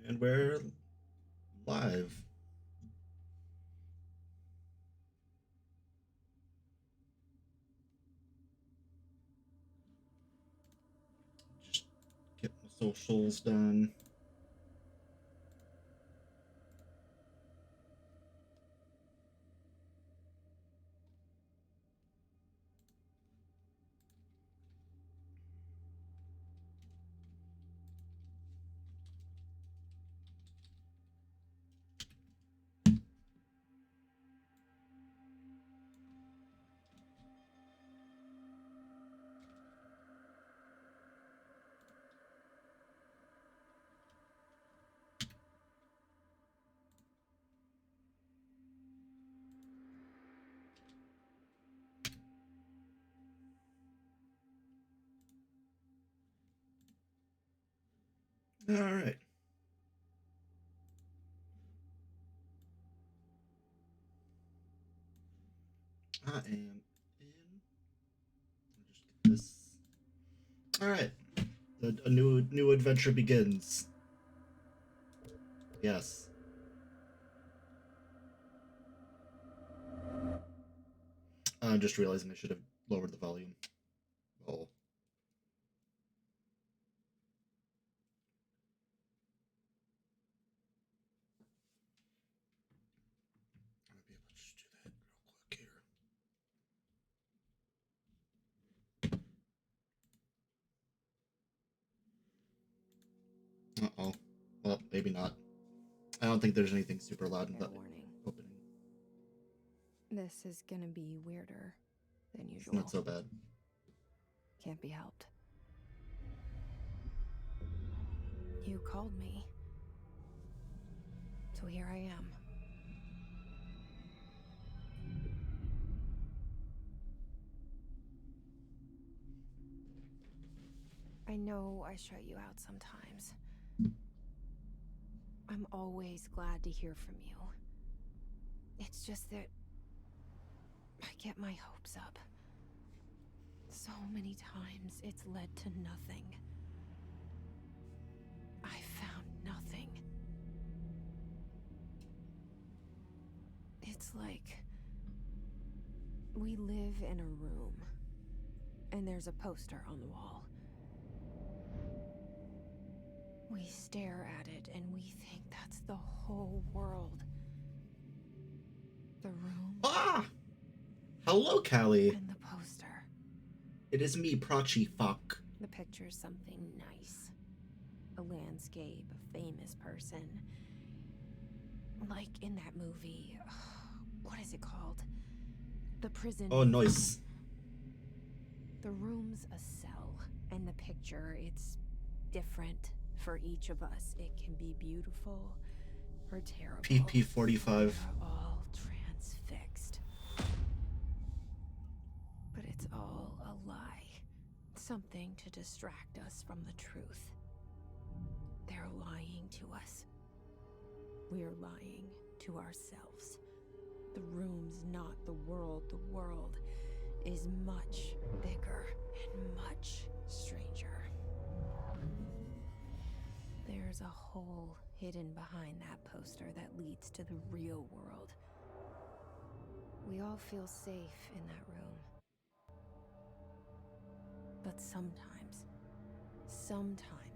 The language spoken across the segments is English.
And we're live. Just get my socials done. All right. I am in. Just get this. All right. A new adventure begins. Yes. I'm just realizing I should have lowered the volume. Oh. I might be able to just do that real quick here. Uh oh. Well, maybe not. I don't think there's anything super loud in Fair the warning. opening. This is gonna be weirder than It's usual. not so bad. Can't be helped. You called me. So here I am. I know I shut you out sometimes. I'm always glad to hear from you. It's just that I get my hopes up. So many times it's led to nothing. I found nothing. It's like we live in a room, and there's a poster on the wall. We stare at it and we think that's the whole world. The room. Ah! Hello, Callie. And the poster. It is me, Prachi Fuck. The picture's something nice. A landscape, a famous person. Like in that movie. What is it called? The prison. Oh, nice. The room's a cell, and the picture, it's different for each of us. It can be beautiful or terrible. PP45. We're all transfixed. But it's all a lie. Something to distract us from the truth. They're lying to us. We're lying to ourselves. The room's not the world. The world is much bigger and much stranger. There's a hole hidden behind that poster that leads to the real world. We all feel safe in that room. But sometimes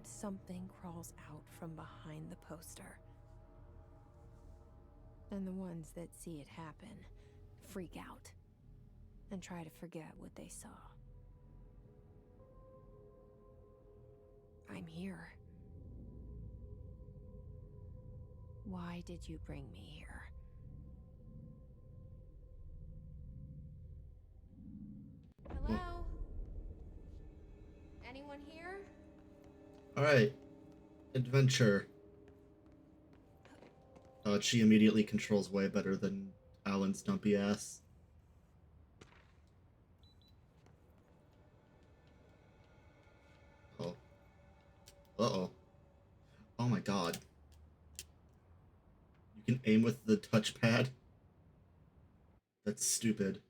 something crawls out from behind the poster. And the ones that see it happen freak out and try to forget what they saw. I'm here. Why did you bring me here? Hello? Anyone here? Alright. Adventure. She immediately controls way better than Alan's dumpy ass. Oh. Uh-oh. Oh my god. You can aim with the touchpad? That's stupid.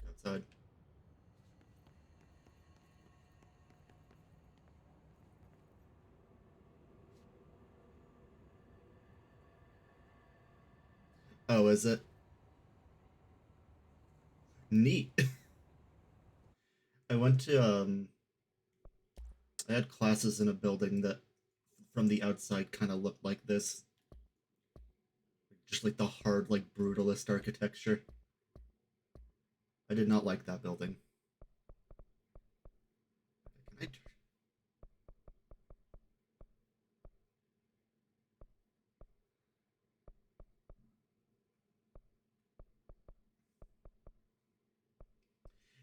Outside. Oh, is it? Neat. I went to I had classes in a building that from the outside kind of looked like this. Just like the hard, like brutalist architecture. I did not like that building. Can I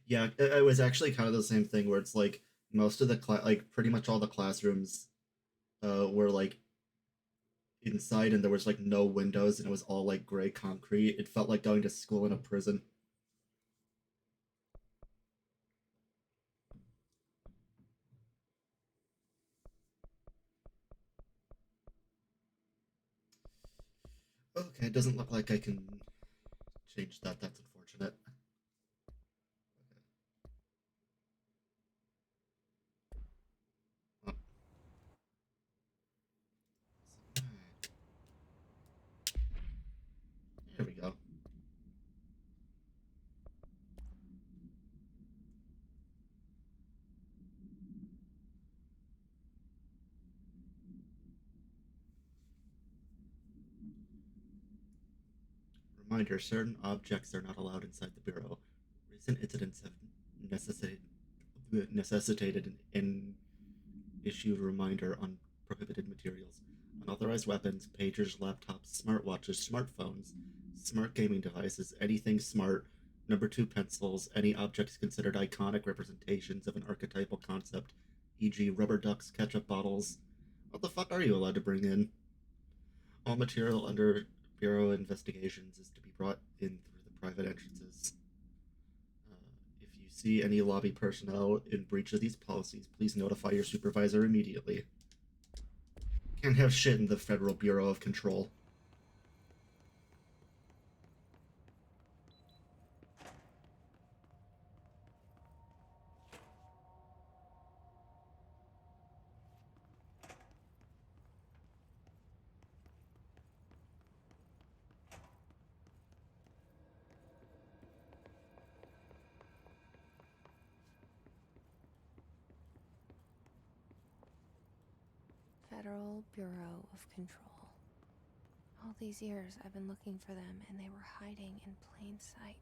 Yeah, it was actually kind of the same thing where it's like most of the like pretty much all the classrooms were like inside and there was like no windows and it was all like gray concrete. It felt like going to school in a prison. Okay, it doesn't look like I can change that. That's unfortunate. Oh, there we go. Reminder: certain objects are not allowed inside the bureau. Recent incidents have necessitated an issued reminder on prohibited materials. Unauthorized weapons, pagers, laptops, smartwatches, smartphones, smart gaming devices, anything smart. Number two, pencils, any objects considered iconic representations of an archetypal concept, e.g., rubber ducks, ketchup bottles. What the fuck are you allowed to bring in? All material under Bureau investigations is to be brought in through the private entrances. If you see any lobby personnel in breach of these policies, please notify your supervisor immediately. Can't have shit in the Federal Bureau of Control. Federal Bureau of Control. All these years I've been looking for them and they were hiding in plain sight.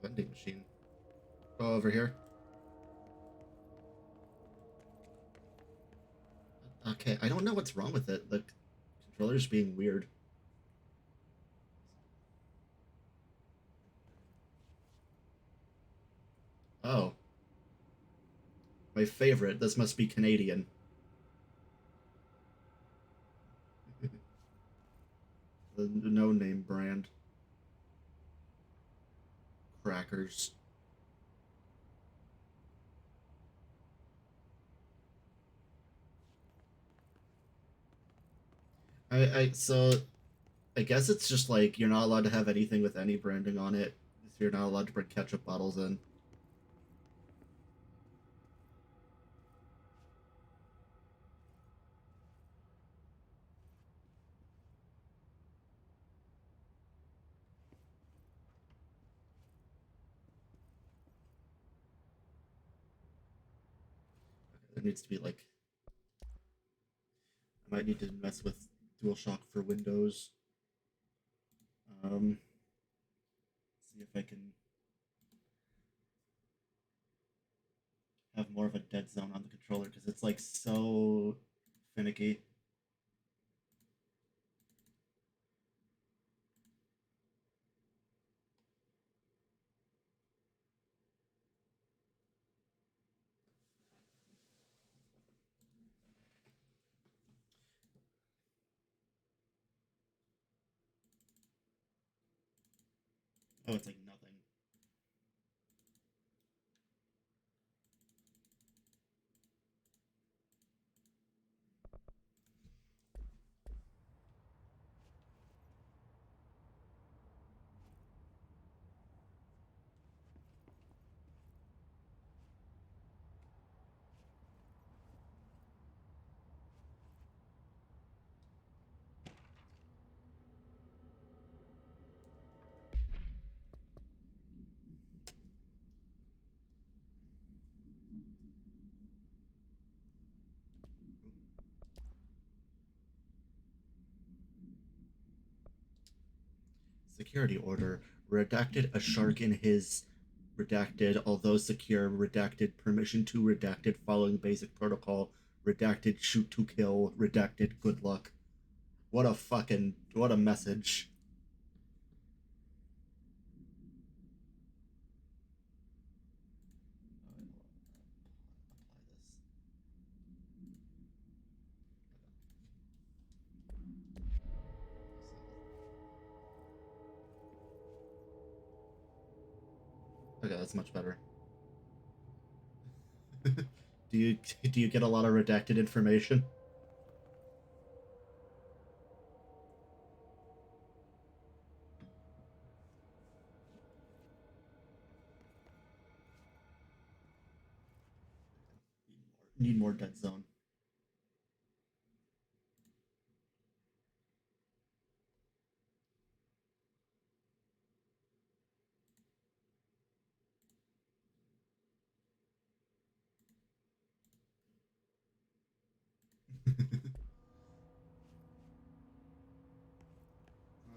The vending machine. Oh, over here. Okay, I don't know what's wrong with it. The controller's being weird. Oh, my favorite. This must be Canadian. The no-name brand. Crackers. So I guess it's just like you're not allowed to have anything with any branding on it. So you're not allowed to bring ketchup bottles in. There needs to be like I might need to mess with DualShock for Windows. See if I can have more of a dead zone on the controller because it's like so finicky. Oh, it's like nothing. Security order. Redacted a shark in his redacted, although secure, redacted permission to redacted following basic protocol, redacted shoot to kill, redacted good luck. What a message. Okay, that's much better. Do you get a lot of redacted information? Need more dead zone.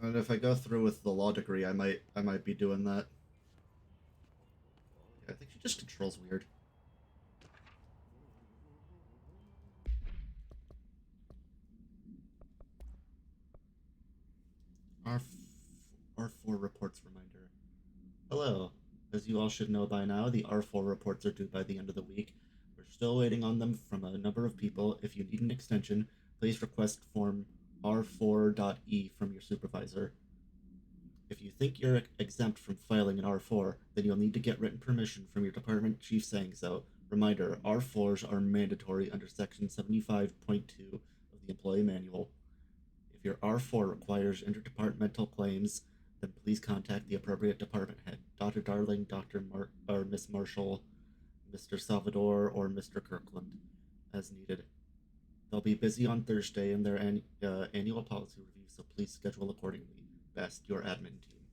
And if I go through with the law degree, I might be doing that. Yeah, I think she just controls weird. R R4 reports reminder. Hello. As you all should know by now, the R4 reports are due by the end of the week. We're still waiting on them from a number of people. If you need an extension, please request form R4.E from your supervisor. If you think you're exempt from filing an R4, then you'll need to get written permission from your department chief saying so. Reminder, R4s are mandatory under Section 75.2 of the Employee Manual. If your R4 requires interdepartmental claims, then please contact the appropriate department head, Dr. Darling, or Miss Marshall, Mr. Salvador, or Mr. Kirkland, as needed. They'll be busy on Thursday in their annual policy review, so please schedule accordingly. Best, your admin team.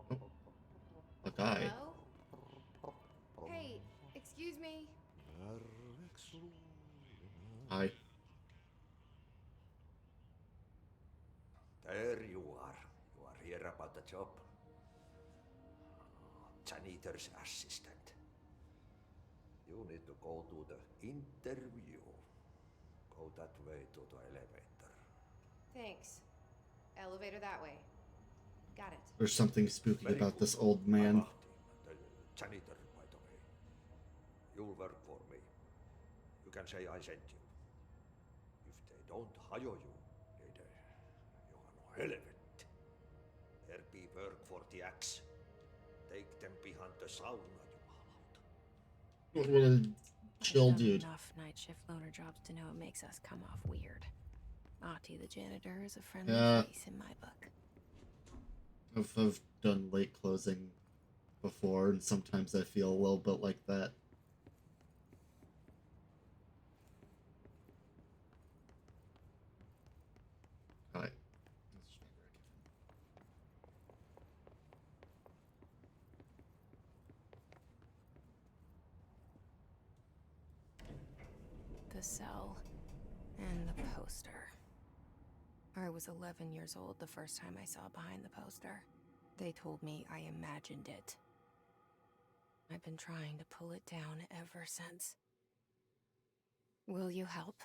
Oh, a guy. Hello? Hey, excuse me. Hi. There you are. You are here about the job. Janitor's assistant. You need to go to the interview. Go that way to the elevator. Thanks. Elevator that way. Got it. There's something spooky Very about good. this old I'm man. Ahti, the janitor, by the way. You'll work for me. You can say I sent you. If they don't hire you, niin Johan helvet. There be work for the axe. Take them behind the sauna, jumalauta. What a I've chill done dude. enough night shift loner jobs to know it makes us come off weird. Ahti the janitor is a friendly Yeah. face in my book. I've done late closing before, and sometimes I feel a little bit like that. Alright. Let's just make The cell and the poster. I was 11 years old the first time I saw behind the poster. They told me I imagined it. I've been trying to pull it down ever since. Will you help?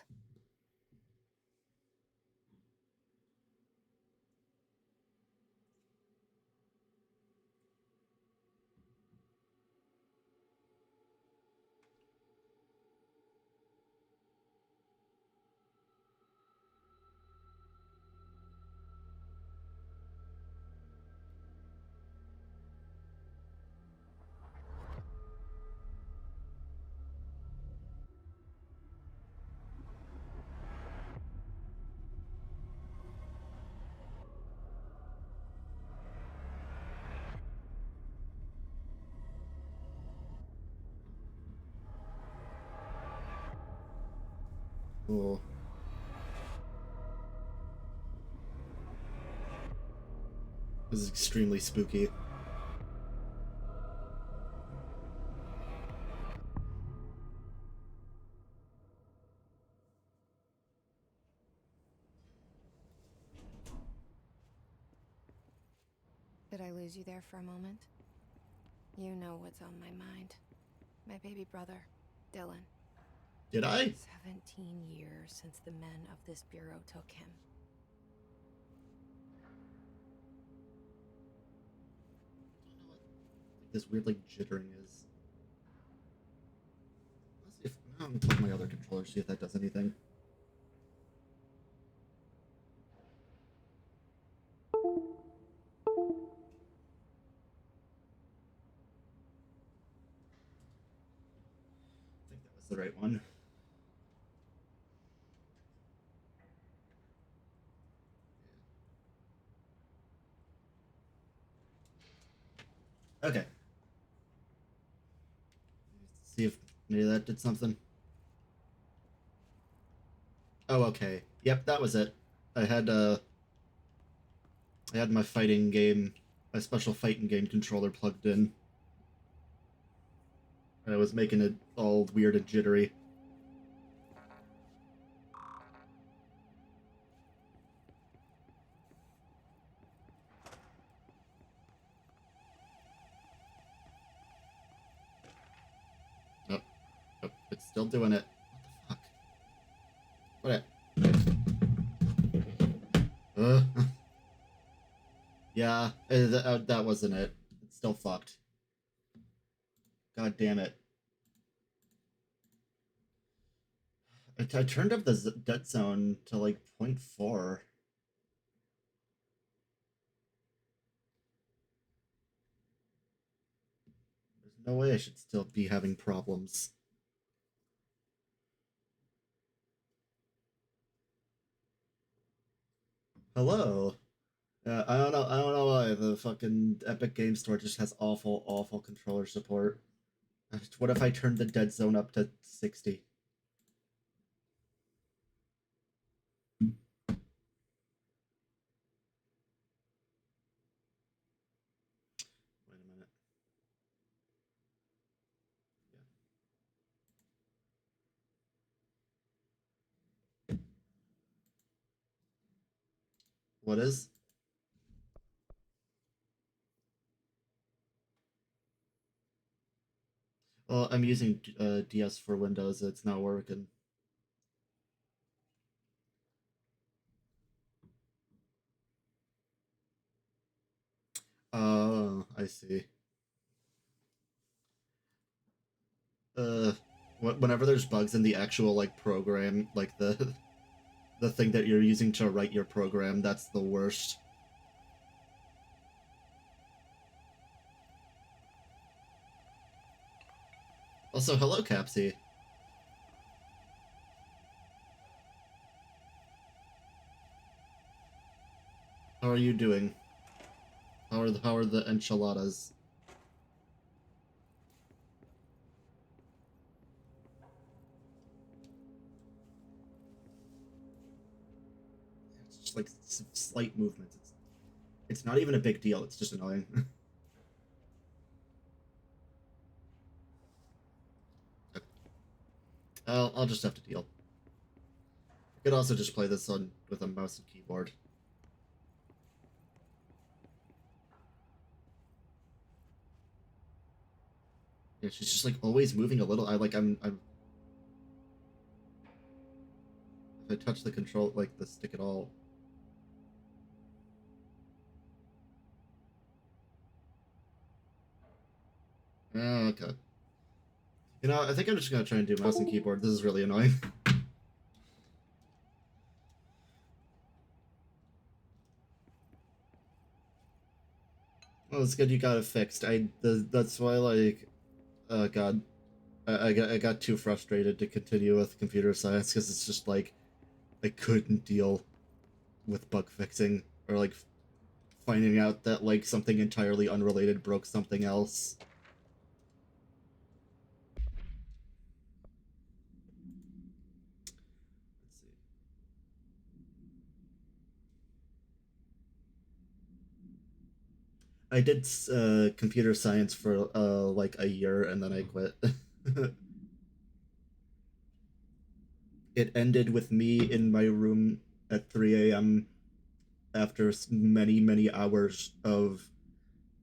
Oh. This is extremely spooky. Did I lose you there for a moment? You know what's on my mind. My baby brother, Dylan. Did I? 17 years since the men of this bureau took him. This weird like jittering is. Let's see if I'm gonna plug my other controller, see if that does anything. I think that was the right one. Okay. Let's see if maybe that did something. Oh, okay. Yep, that was it. I had my fighting game, my special fighting game controller plugged in. I was making it all weird and jittery. Oh, oh, it's still doing it. What the fuck? What? Yeah, that wasn't it. It's still fucked. God damn it. I turned up the dead zone to like 0.4. There's no way I should still be having problems. Hello. I don't know. I don't know why the fucking Epic Game Store just has awful, awful controller support. What if I turned the dead zone up to 60? Wait a minute. Yeah. What is? Well, I'm using DS for Windows. It's not working. Oh, I see. Whenever there's bugs in the actual like program, like the thing that you're using to write your program, that's the worst. Also, hello, Capsy. How are you doing? How are the enchiladas? It's just like slight movements. It's not even a big deal. It's just annoying. I'll just have to deal. I could also just play this on with a mouse and keyboard. Yeah, she's just like always moving a little. I'm if I touch the control like the stick at all. Oh, okay. You know, I think I'm just gonna try and do mouse and keyboard. This is really annoying. Well, it's good you got it fixed. That's why like, oh god, I got too frustrated to continue with computer science because it's just like I couldn't deal with bug fixing or like finding out that like something entirely unrelated broke something else. I did computer science for like a year and then I quit. It ended with me in my room at 3 a.m. after many, many hours of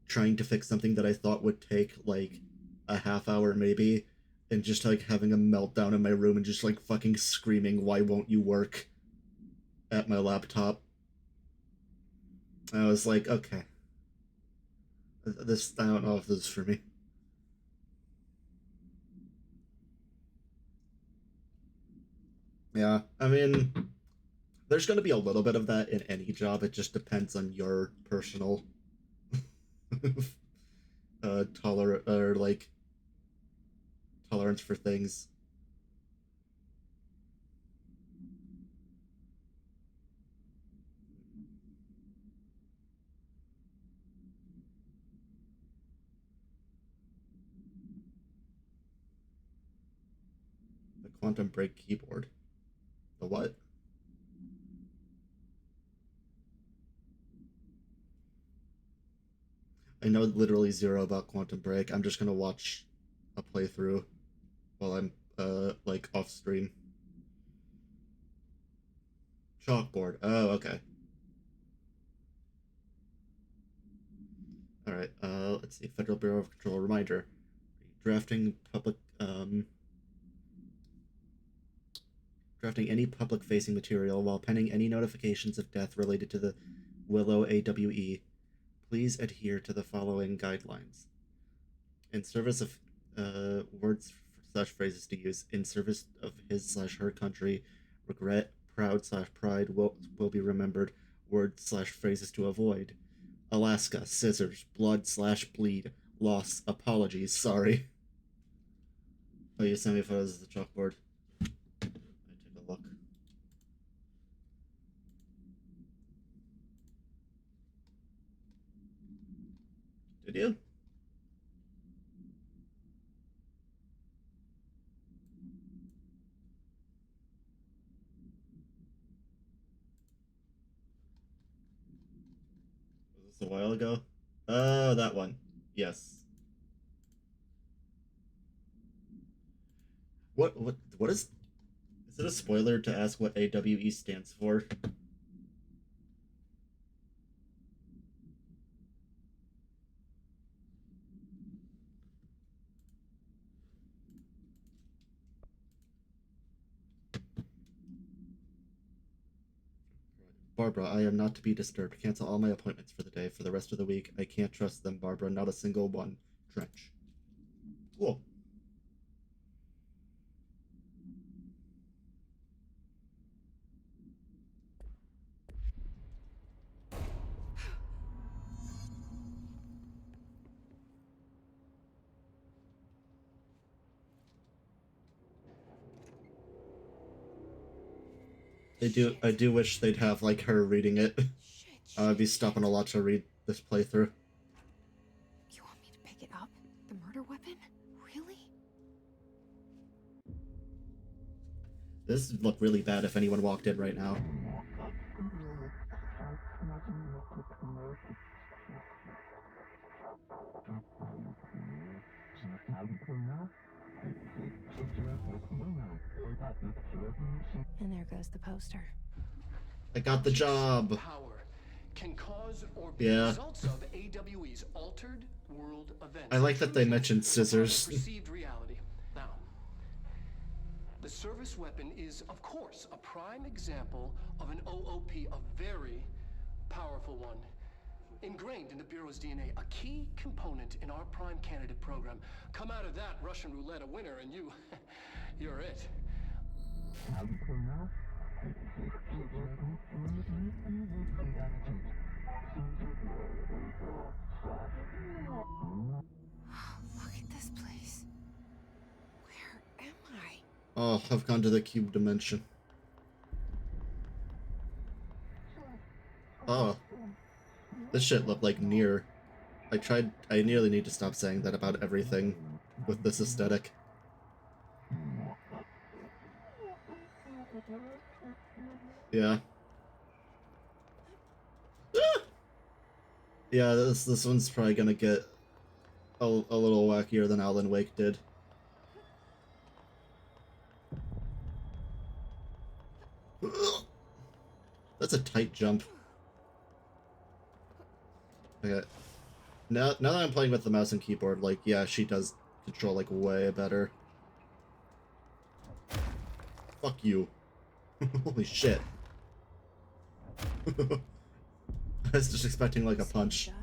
trying to fix something that I thought would take like a half hour maybe, and just like having a meltdown in my room and just like fucking screaming, "Why won't you work?" at my laptop. I was like, okay, this, I don't know if this is for me. Yeah, I mean, there's going to be a little bit of that in any job. It just depends on your personal tolerance for things. The Quantum Break keyboard. The what? I know literally zero about Quantum Break. I'm just gonna watch a playthrough while I'm like off stream. Chalkboard. Oh, okay. All right. Let's see. Federal Bureau of Control reminder: drafting any public-facing material while pending any notifications of death related to the Willow AWE. Please adhere to the following guidelines. In service of words slash phrases to use in service of his slash her country, regret, proud slash pride will be remembered, words slash phrases to avoid. Alaska, scissors, blood slash bleed, loss, apologies, sorry. Oh, you sent me photos of the chalkboard. I take a look. Did you? Was this a while ago? Oh, that one. Yes. What is it a spoiler to ask what AWE stands for? Barbara, I am not to be disturbed. Cancel all my appointments for the day. For the rest of the week, I can't trust them, Barbara. Not a single one. Trench. Cool. I do wish they'd have like her reading it. I'd be stopping a lot to read this playthrough. You want me to pick it up? The murder weapon? Really? This would look really bad if anyone walked in right now. And there goes the poster. I got the job. Power can cause or be Yeah. results of AWE's altered world events. I like that they mentioned scissors. Perceived reality. Now, the service weapon is, of course, a prime example of an OOP, a very powerful one. Ingrained in the Bureau's DNA, a key component in our prime candidate program. Come out of that Russian roulette a winner, and you're it. Look at this place. Where am I? Oh, I've gone to the cube dimension. Oh. This shit looked like Nier. I nearly need to stop saying that about everything with this aesthetic. Yeah. Ah! Yeah, this one's probably gonna get a little wackier than Alan Wake did. That's a tight jump. Okay. Now that I'm playing with the mouse and keyboard, like, yeah, she does control, like, way better. Fuck you. Holy shit. I was just expecting, like, a punch. Done.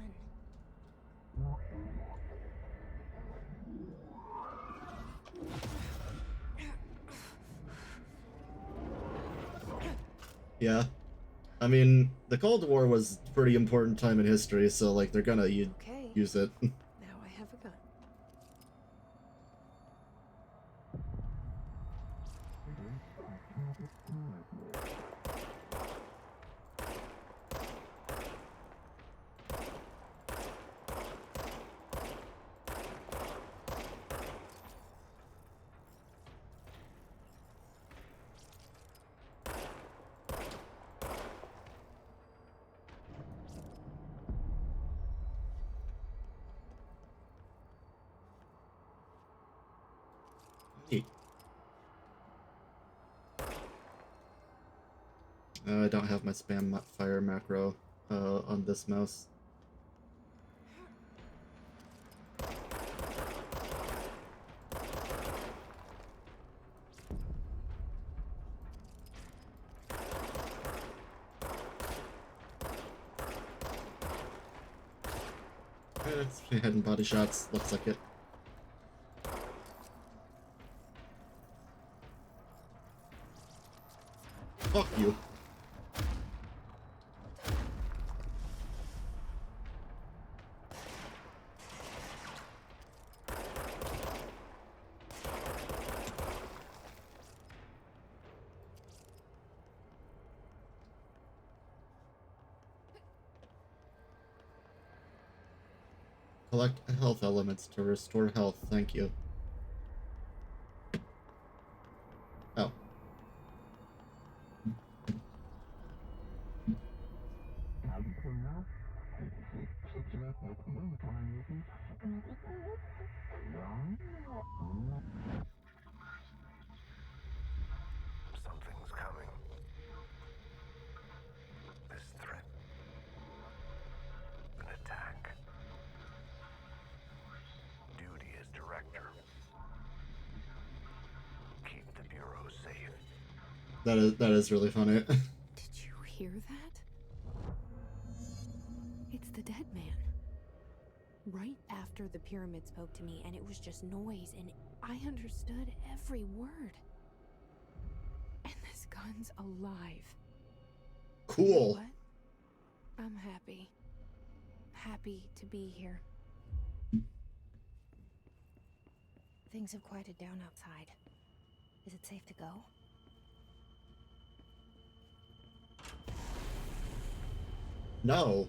Yeah. I mean, the Cold War was a pretty important time in history, so, like, they're gonna Okay. use it. Now I have a gun. Neat. I don't have my spam fire macro on this mouse. It's head and body shots, looks like it. Fuck you. Collect health elements to restore health, thank you. Oh. Something's coming. This threat. An attack. Duty as director. Keep the Bureau safe. That is really funny. Did you hear that? It's the dead man. Right after the pyramid spoke to me, and it was just noise, and I understood every word. And this gun's alive. You know Cool. what? I'm happy. Happy to be here. Things have quieted down outside. Is it safe to go? No.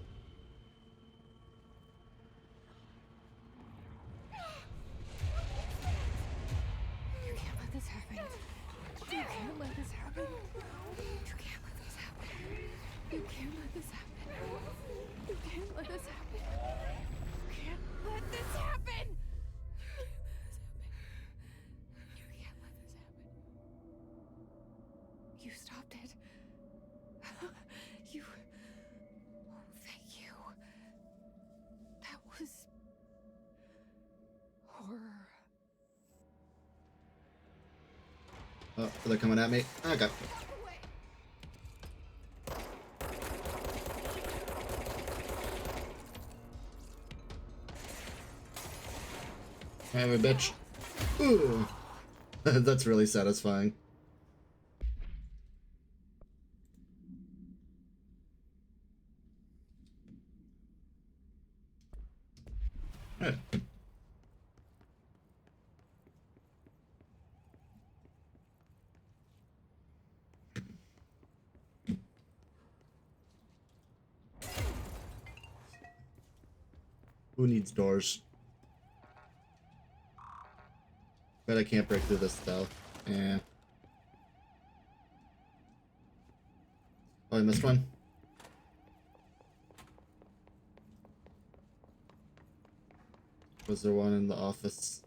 You can't let this happen. You can't let this happen. You can't let this happen. You can't let this happen. You can't let this happen. You can't let this happen. You can't let this happen. You stopped it. You. Oh, thank you. That was horror. Oh, they're coming at me. Okay. Have a bitch. Ooh. That's really satisfying. Alright. Who needs doors? Bet I can't break through this though. Yeah. Oh, I missed one. Was there one in the office?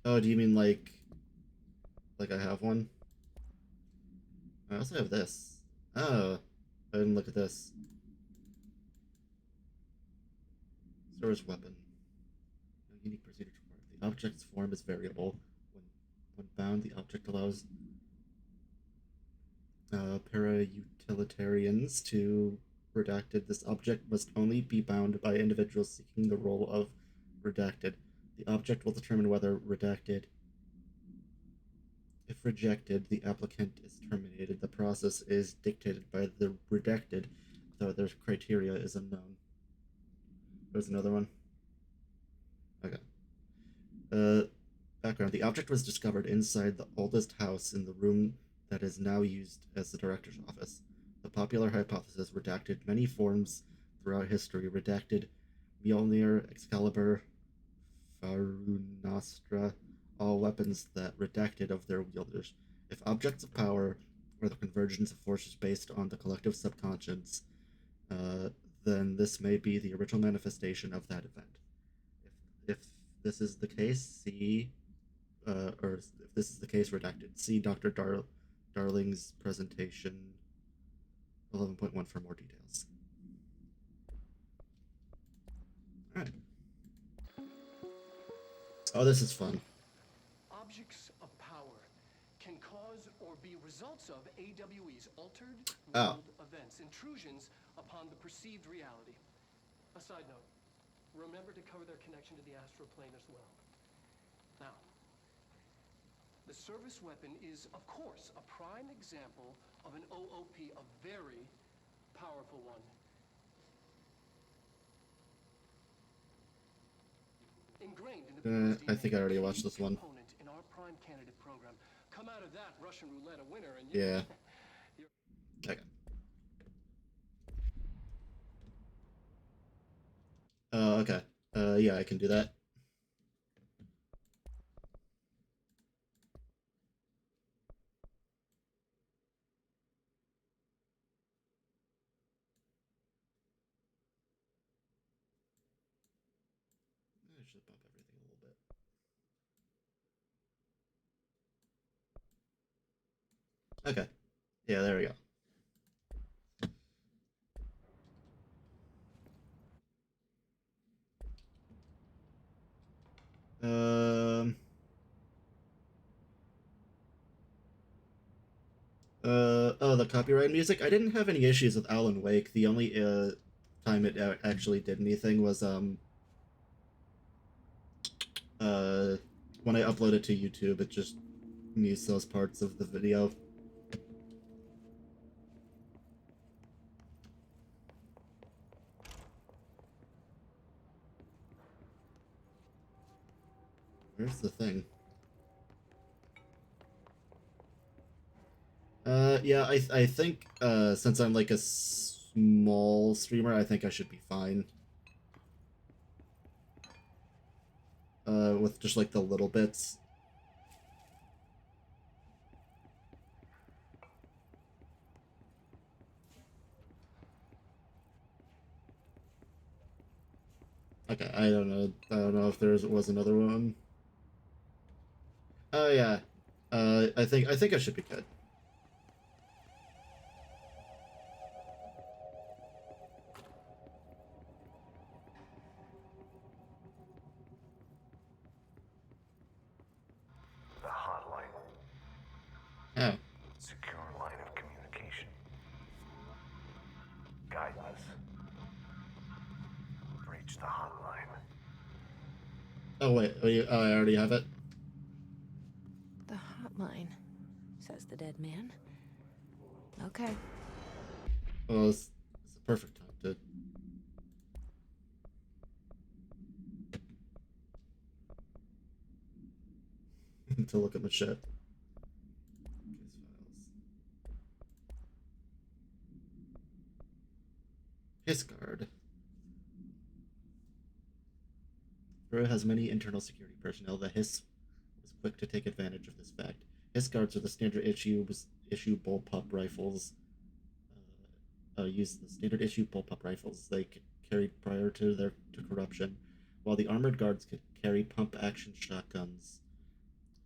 Oh, do you mean like I have one? I also have this. Oh, I didn't look at this. Storage weapon. No unique procedure required. The object's form is variable. When bound, the object allows para-utilitarians to redacted. This object must only be bound by individuals seeking the role of redacted. The object will determine whether redacted. If rejected, the applicant is terminated. The process is dictated by the redacted, though their criteria is unknown. There's another one. Okay. Background. The object was discovered inside the oldest house in the room that is now used as the director's office. The popular hypothesis redacted many forms throughout history. Redacted Mjolnir, Excalibur, Farunastra, all weapons that redacted of their wielders. If objects of power are the convergence of forces based on the collective subconscious, then this may be the original manifestation of that event. If this is the case, see, or if this is the case, redacted. See Dr. Darling's presentation 11.1 for more details. All right. Oh, this is fun. Objects of power can cause or be results of AWE's altered Oh. world events, intrusions upon the perceived reality. A side note, remember to cover their connection to the astral plane as well. Now, the service weapon is, of course, a prime example of an OOP, a very powerful one. Ingrained in the Bureau's I think I already DNA, watched this one. component in our prime candidate program. Come out of that Russian roulette a winner, and Yeah. Okay. Okay. Yeah, I can do that. I should bump everything a little bit. Okay. Yeah, there we go. Oh, the copyright music. I didn't have any issues with Alan Wake. The only time it actually did anything was when I uploaded to YouTube. It just mused those parts of the video. Where's the thing? Yeah, I think since I'm like a small streamer, I think I should be fine. With just like the little bits. Okay, I don't know. I don't know if there was another one. Oh yeah. I think I should be good. The hotline. Oh. Secure line of communication. Guidance. Reach the hotline. Oh wait. Oh, I already have it. The hotline, says the dead man. Okay. Well, it's the perfect time to look at my shit. Case files. Hisgard. Bureau has many internal security personnel. The Hiss quick to take advantage of this fact. His guards are the standard issue bullpup rifles. Use the standard issue bullpup rifles they carried prior to corruption, while the armored guards could carry pump action shotguns.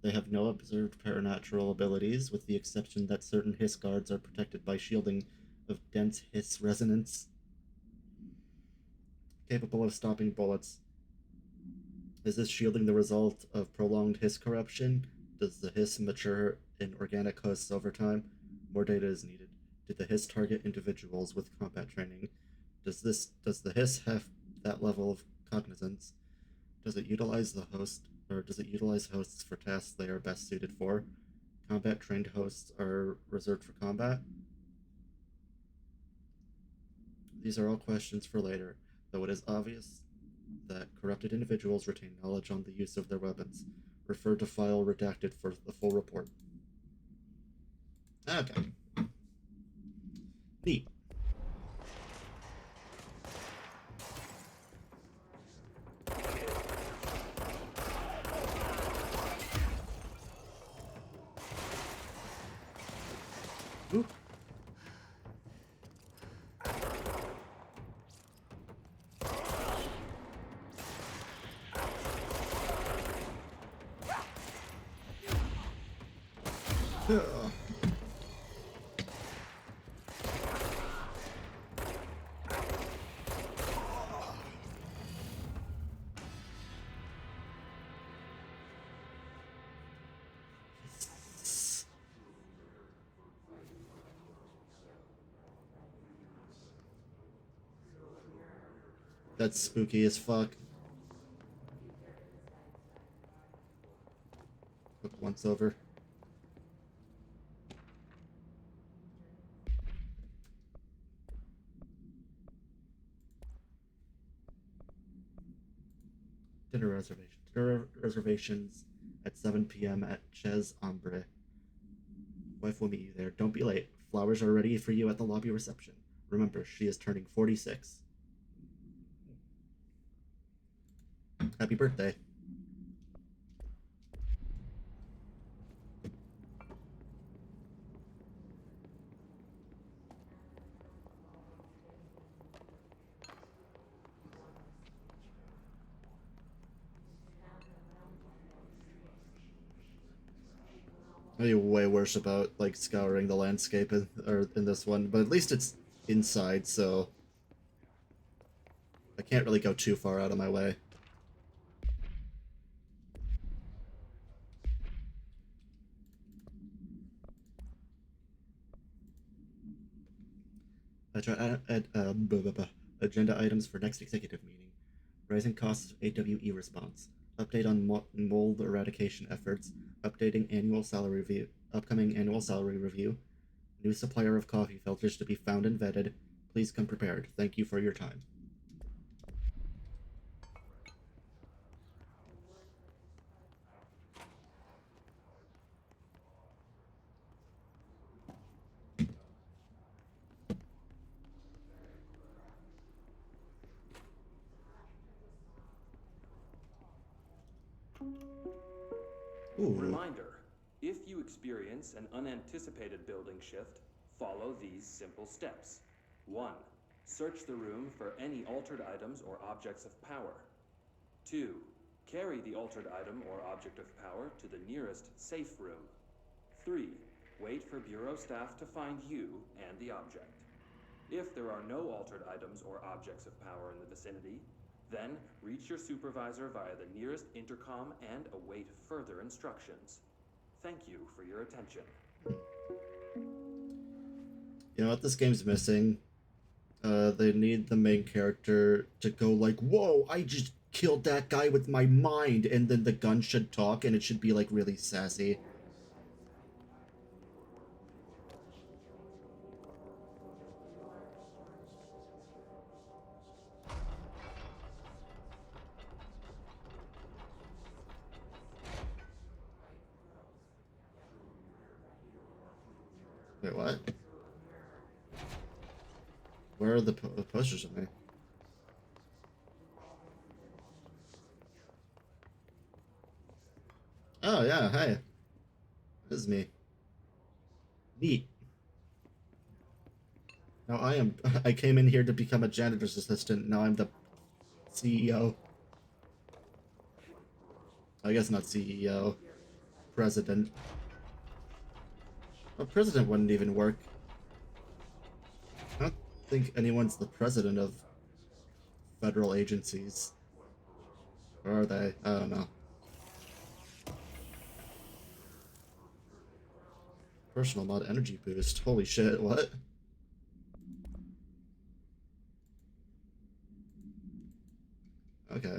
They have no observed paranatural abilities, with the exception that certain Hiss guards are protected by shielding of dense Hiss resonance, capable of stopping bullets. Is this shielding the result of prolonged Hiss corruption? Does the Hiss mature in organic hosts over time? More data is needed. Did the Hiss target individuals with combat training? Does the Hiss have that level of cognizance? Does it utilize hosts for tasks they are best suited for? Combat trained hosts are reserved for combat? These are all questions for later, though it is obvious that corrupted individuals retain knowledge on the use of their weapons. Refer to file redacted for the full report. Okay. Neat. Ooh. That's spooky as fuck. Look once over. Dinner reservations at 7 p.m. at Chez Ombre. Wife will meet you there. Don't be late. Flowers are ready for you at the lobby reception. Remember, she is turning 46. Happy birthday. I'd be way worse about like scouring the landscape in this one, but at least it's inside, so I can't really go too far out of my way. Agenda items for next executive meeting. Rising costs of AWE response. Update on mold eradication efforts. Upcoming annual salary review. New supplier of coffee filters to be found and vetted. Please come prepared. Thank you for your time. Ooh. Reminder, if you experience an unanticipated building shift, follow these simple steps. 1. Search the room for any altered items or objects of power. 2. Carry the altered item or object of power to the nearest safe room. 3. Wait for Bureau staff to find you and the object. If there are no altered items or objects of power in the vicinity, then reach your supervisor via the nearest intercom and await further instructions. Thank you for your attention. You know what this game's missing? They need the main character to go like, whoa, I just killed that guy with my mind, and then the gun should talk and it should be like really sassy. Wait, what? Where are the posters of me? Oh yeah, hey. This is me. Neat. Now I came in here to become a janitor's assistant. Now I'm the CEO. I guess not CEO. President. Well, president wouldn't even work. I don't think anyone's the president of federal agencies. Or are they? I don't know. Personal mod energy boost. Holy shit, what? Okay.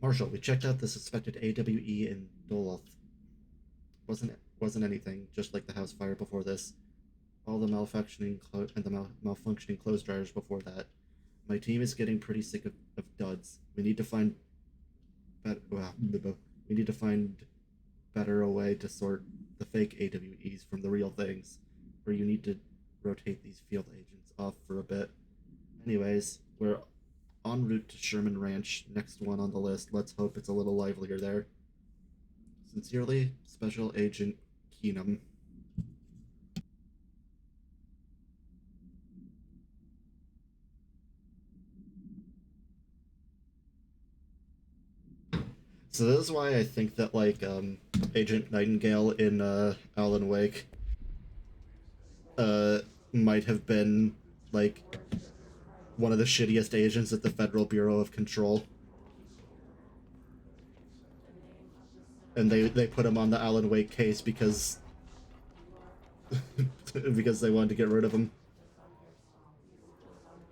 Marshall, we checked out the suspected AWE in Doloth. Wasn't anything, just like the house fire before this. All the malfunctioning malfunctioning clothes dryers before that. My team is getting pretty sick of duds. We need to find we need to find better a way to sort the fake AWEs from the real things, or you need to rotate these field agents off for a bit. Anyways, we're en route to Sherman Ranch, next one on the list. Let's hope it's a little livelier there. Sincerely, Special Agent Keenum. So this is why I think that, like, Agent Nightingale in Alan Wake might have been, like, one of the shittiest agents at the Federal Bureau of Control. And they put him on the Alan Wake case because because they wanted to get rid of him.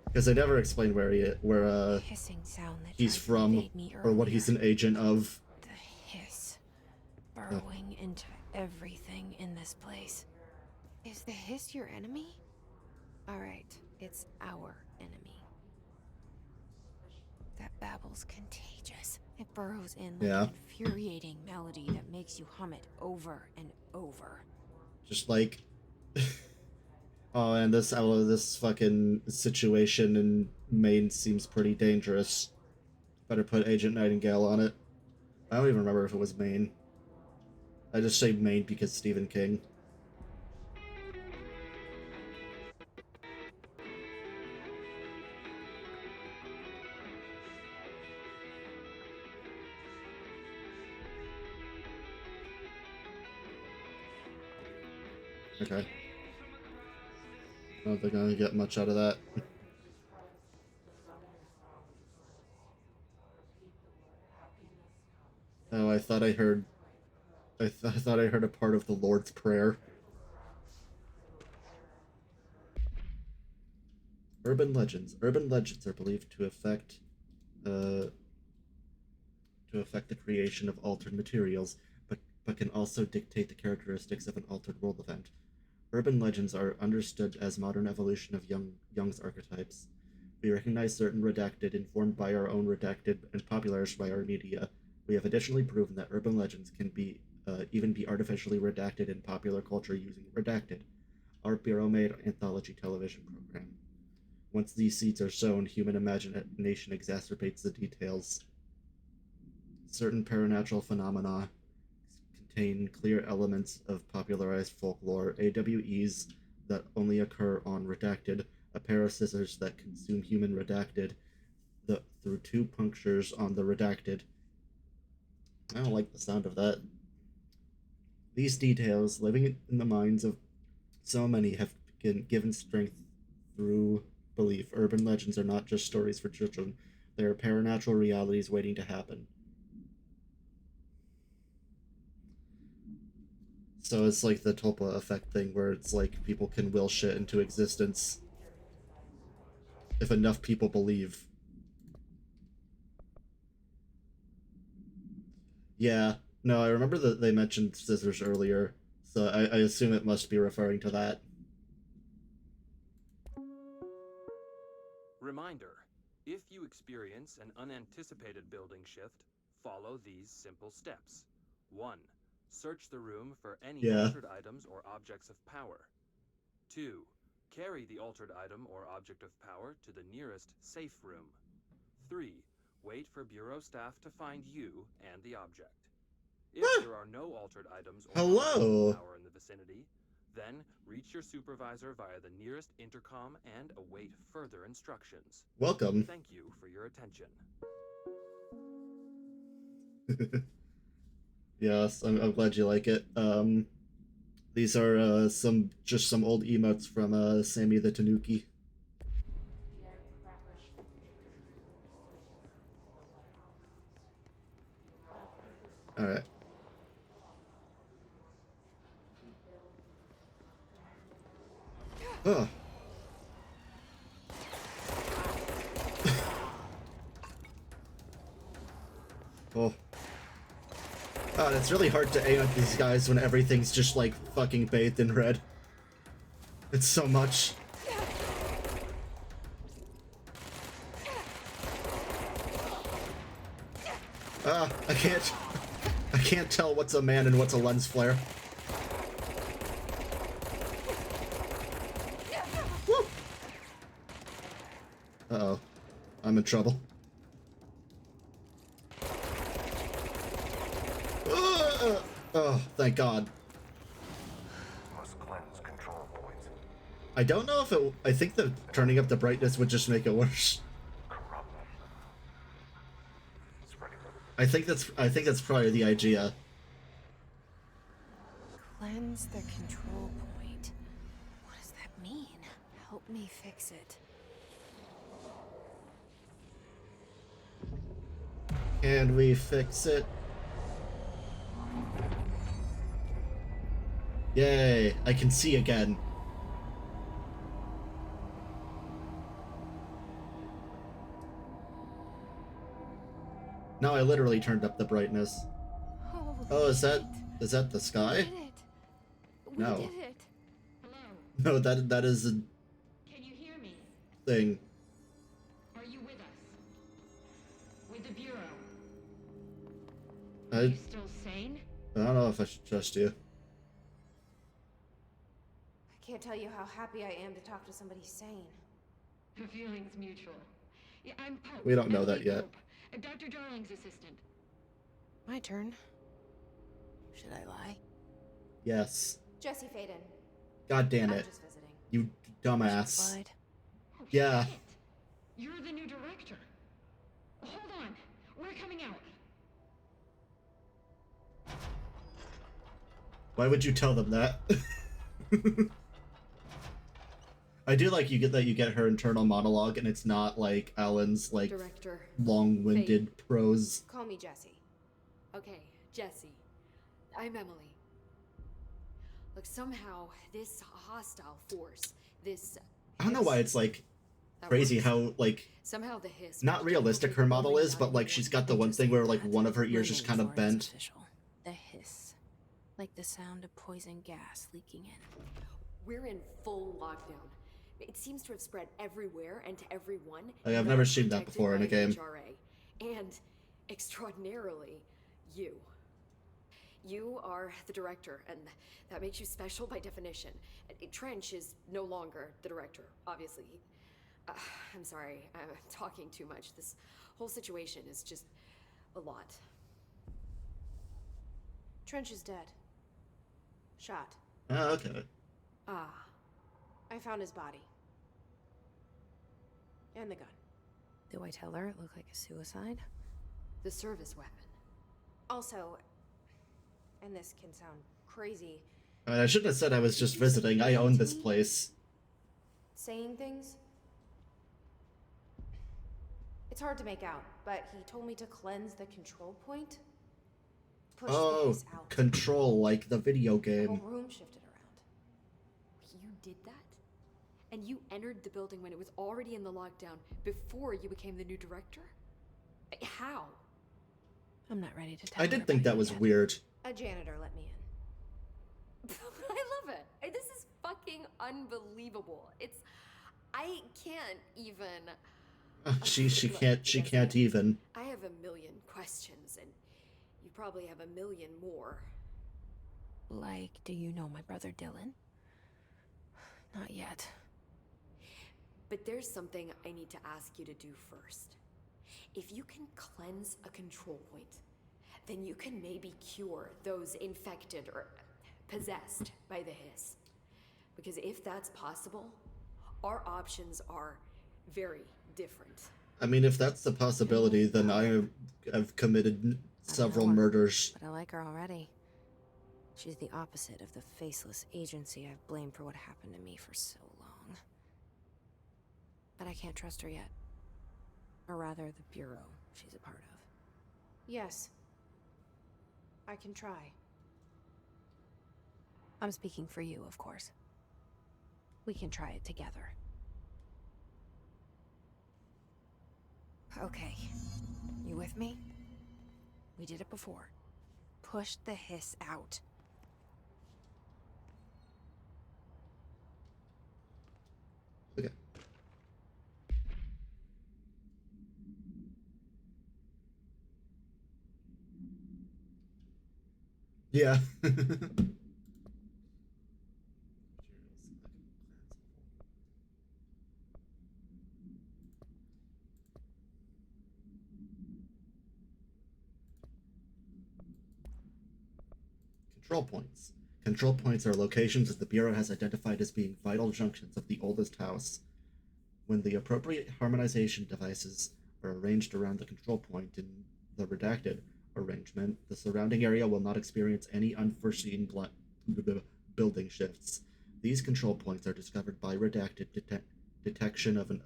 Because they never explained where Hissing sound that he's tried to from evade me or what he's earlier. an agent of. The hiss burrowing into everything in this place. Is the hiss your enemy? Alright, it's our enemy. That babble's contagious. It burrows in like Yeah. an infuriating melody that makes you hum it over and over. Just like oh, and this fucking situation in Maine seems pretty dangerous. Better put Agent Nightingale on it. I don't even remember if it was Maine. I just say Maine because Stephen King. Okay. I don't think I'm gonna get much out of that. Oh, I thought I heard. I thought I heard a part of the Lord's Prayer. Urban legends. Urban legends are believed to affect the creation of altered materials, but can also dictate the characteristics of an altered world event. Urban legends are understood as modern evolution of Jung's archetypes. We recognize certain redacted, informed by our own redacted, and popularized by our media. We have additionally proven that urban legends can even be artificially redacted in popular culture using Redacted, our bureau-made anthology television program. Once these seeds are sown, human imagination exacerbates the details. Certain paranatural phenomena contain clear elements of popularized folklore, AWEs that only occur on Redacted, a pair of scissors that consume human Redacted through two punctures on the Redacted. I don't like the sound of that. These details, living in the minds of so many, have been given strength through belief. Urban legends are not just stories for children, they are paranatural realities waiting to happen. So it's like the Tulpa effect thing, where it's like people can will shit into existence if enough people believe. Yeah, no, I remember that they mentioned scissors earlier, so I assume it must be referring to that. Reminder, if you experience an unanticipated building shift, follow these simple steps. 1. Search the room for any Yeah. altered items or objects of power. 2. Carry the altered item or object of power to the nearest safe room. 3. Wait for Bureau staff to find you and the object. If there are no altered items or objects Hello. of power in the vicinity, then reach your supervisor via the nearest intercom and await further instructions. Welcome. Thank you for your attention. Yes, I'm glad you like it. These are some old emotes from Sammy the Tanuki. All right. Oh. Oh. God, it's really hard to aim at these guys when everything's just like fucking bathed in red. It's so much. I can't tell what's a man and what's a lens flare. Woo! Uh-oh. I'm in trouble. Oh, thank God. Must cleanse control points. I don't know if it... I think that turning up the brightness would just make it worse. Corrupt. Spreading. I think that's probably the idea. Cleanse the control point. What does that mean? Help me fix it. Can we fix it? Yay, I can see again. Now I literally turned up the brightness. Holy Oh, is shit. that the We sky? did it. We No. did it. Hello, No, that is a can you hear me? thing. Are you with us? With the Bureau? I You still sane? don't know if I should trust you. I can't tell you how happy I am to talk to somebody sane. The feeling's mutual. Yeah, I'm Pope. We don't know Emily that yet. Pope, Dr. Darling's assistant. My turn. Should I lie? Yes. Jesse Faden. God damn I'm it. just visiting. You dumbass. Lied. Oh, Yeah. shit. You're the new director. Hold on. We're coming out. Why would you tell them that? I do like you get her internal monologue and it's not like Alan's like Director. long-winded prose. Call me Jesse. Okay, Jesse. I'm Emily. Look, somehow this hostile force, this. I don't know why it's like that crazy works. how like Somehow the hiss. not realistic her model is, but like she's got the one thing where like one of her ears is kind of bent. Official. The hiss. Like the sound of poison gas leaking in. We're in full lockdown. It seems to have spread everywhere and to everyone. Like, I've not never seen that protected before in a by game. HRA. And extraordinarily, you. You are the director, and that makes you special by definition. Trench is no longer the director, obviously. I'm sorry, I'm talking too much. This whole situation is just a lot. Trench is dead. Shot. Oh, okay. Ah, I found his body. And the gun. Do I tell her it looked like a suicide? the service weapon. Also, and this can sound crazy, I mean, I shouldn't have said I was just visiting. I own this place. saying things. It's hard to make out, but he told me to cleanse the control point. Push the Oh, hiss out. Control, like the video The whole game. room shifted around. You did that? And you entered the building when it was already in the lockdown before you became the new director? How? I'm not ready to tell I her did think about that it was yet. weird. A janitor let me in. I love it. This is fucking unbelievable. I can't even. She Look, can't Jesse, even. I have a million questions, and you probably have a million more. Like, do you know my brother Dylan? Not yet. But there's something I need to ask you to do first. If you can cleanse a control point, then you can maybe cure those infected or possessed by the hiss. Because if that's possible, our options are very different. I mean, if that's the possibility, then I have committed several murders. But I like her already. She's the opposite of the faceless agency I've blamed for what happened to me for so long. But I can't trust her yet. Or rather, the Bureau she's a part of. Yes. I can try. I'm speaking for you, of course. We can try it together. Okay. You with me? We did it before. Push the hiss out. Okay. Yeah. Control points. Control points are locations that the Bureau has identified as being vital junctions of the oldest house. When the appropriate harmonization devices are arranged around the control point in the redacted arrangement, the surrounding area will not experience any unforeseen building shifts. These control points are discovered by redacted detection of an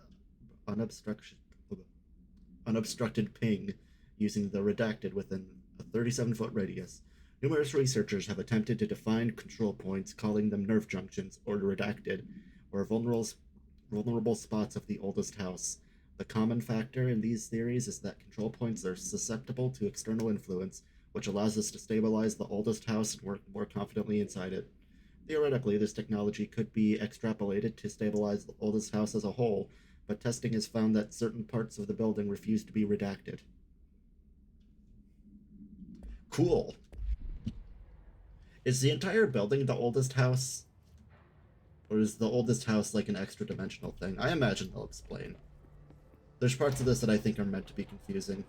unobstructed ping using the redacted within a 37-foot radius. Numerous researchers have attempted to define control points, calling them nerve junctions, or redacted, or vulnerable spots of the oldest house. The common factor in these theories is that control points are susceptible to external influence, which allows us to stabilize the oldest house and work more confidently inside it. Theoretically, this technology could be extrapolated to stabilize the oldest house as a whole, but testing has found that certain parts of the building refuse to be redacted. Cool. Is the entire building the oldest house? Or is the oldest house like an extra dimensional thing? I imagine they'll explain. There's parts of this that I think are meant to be confusing.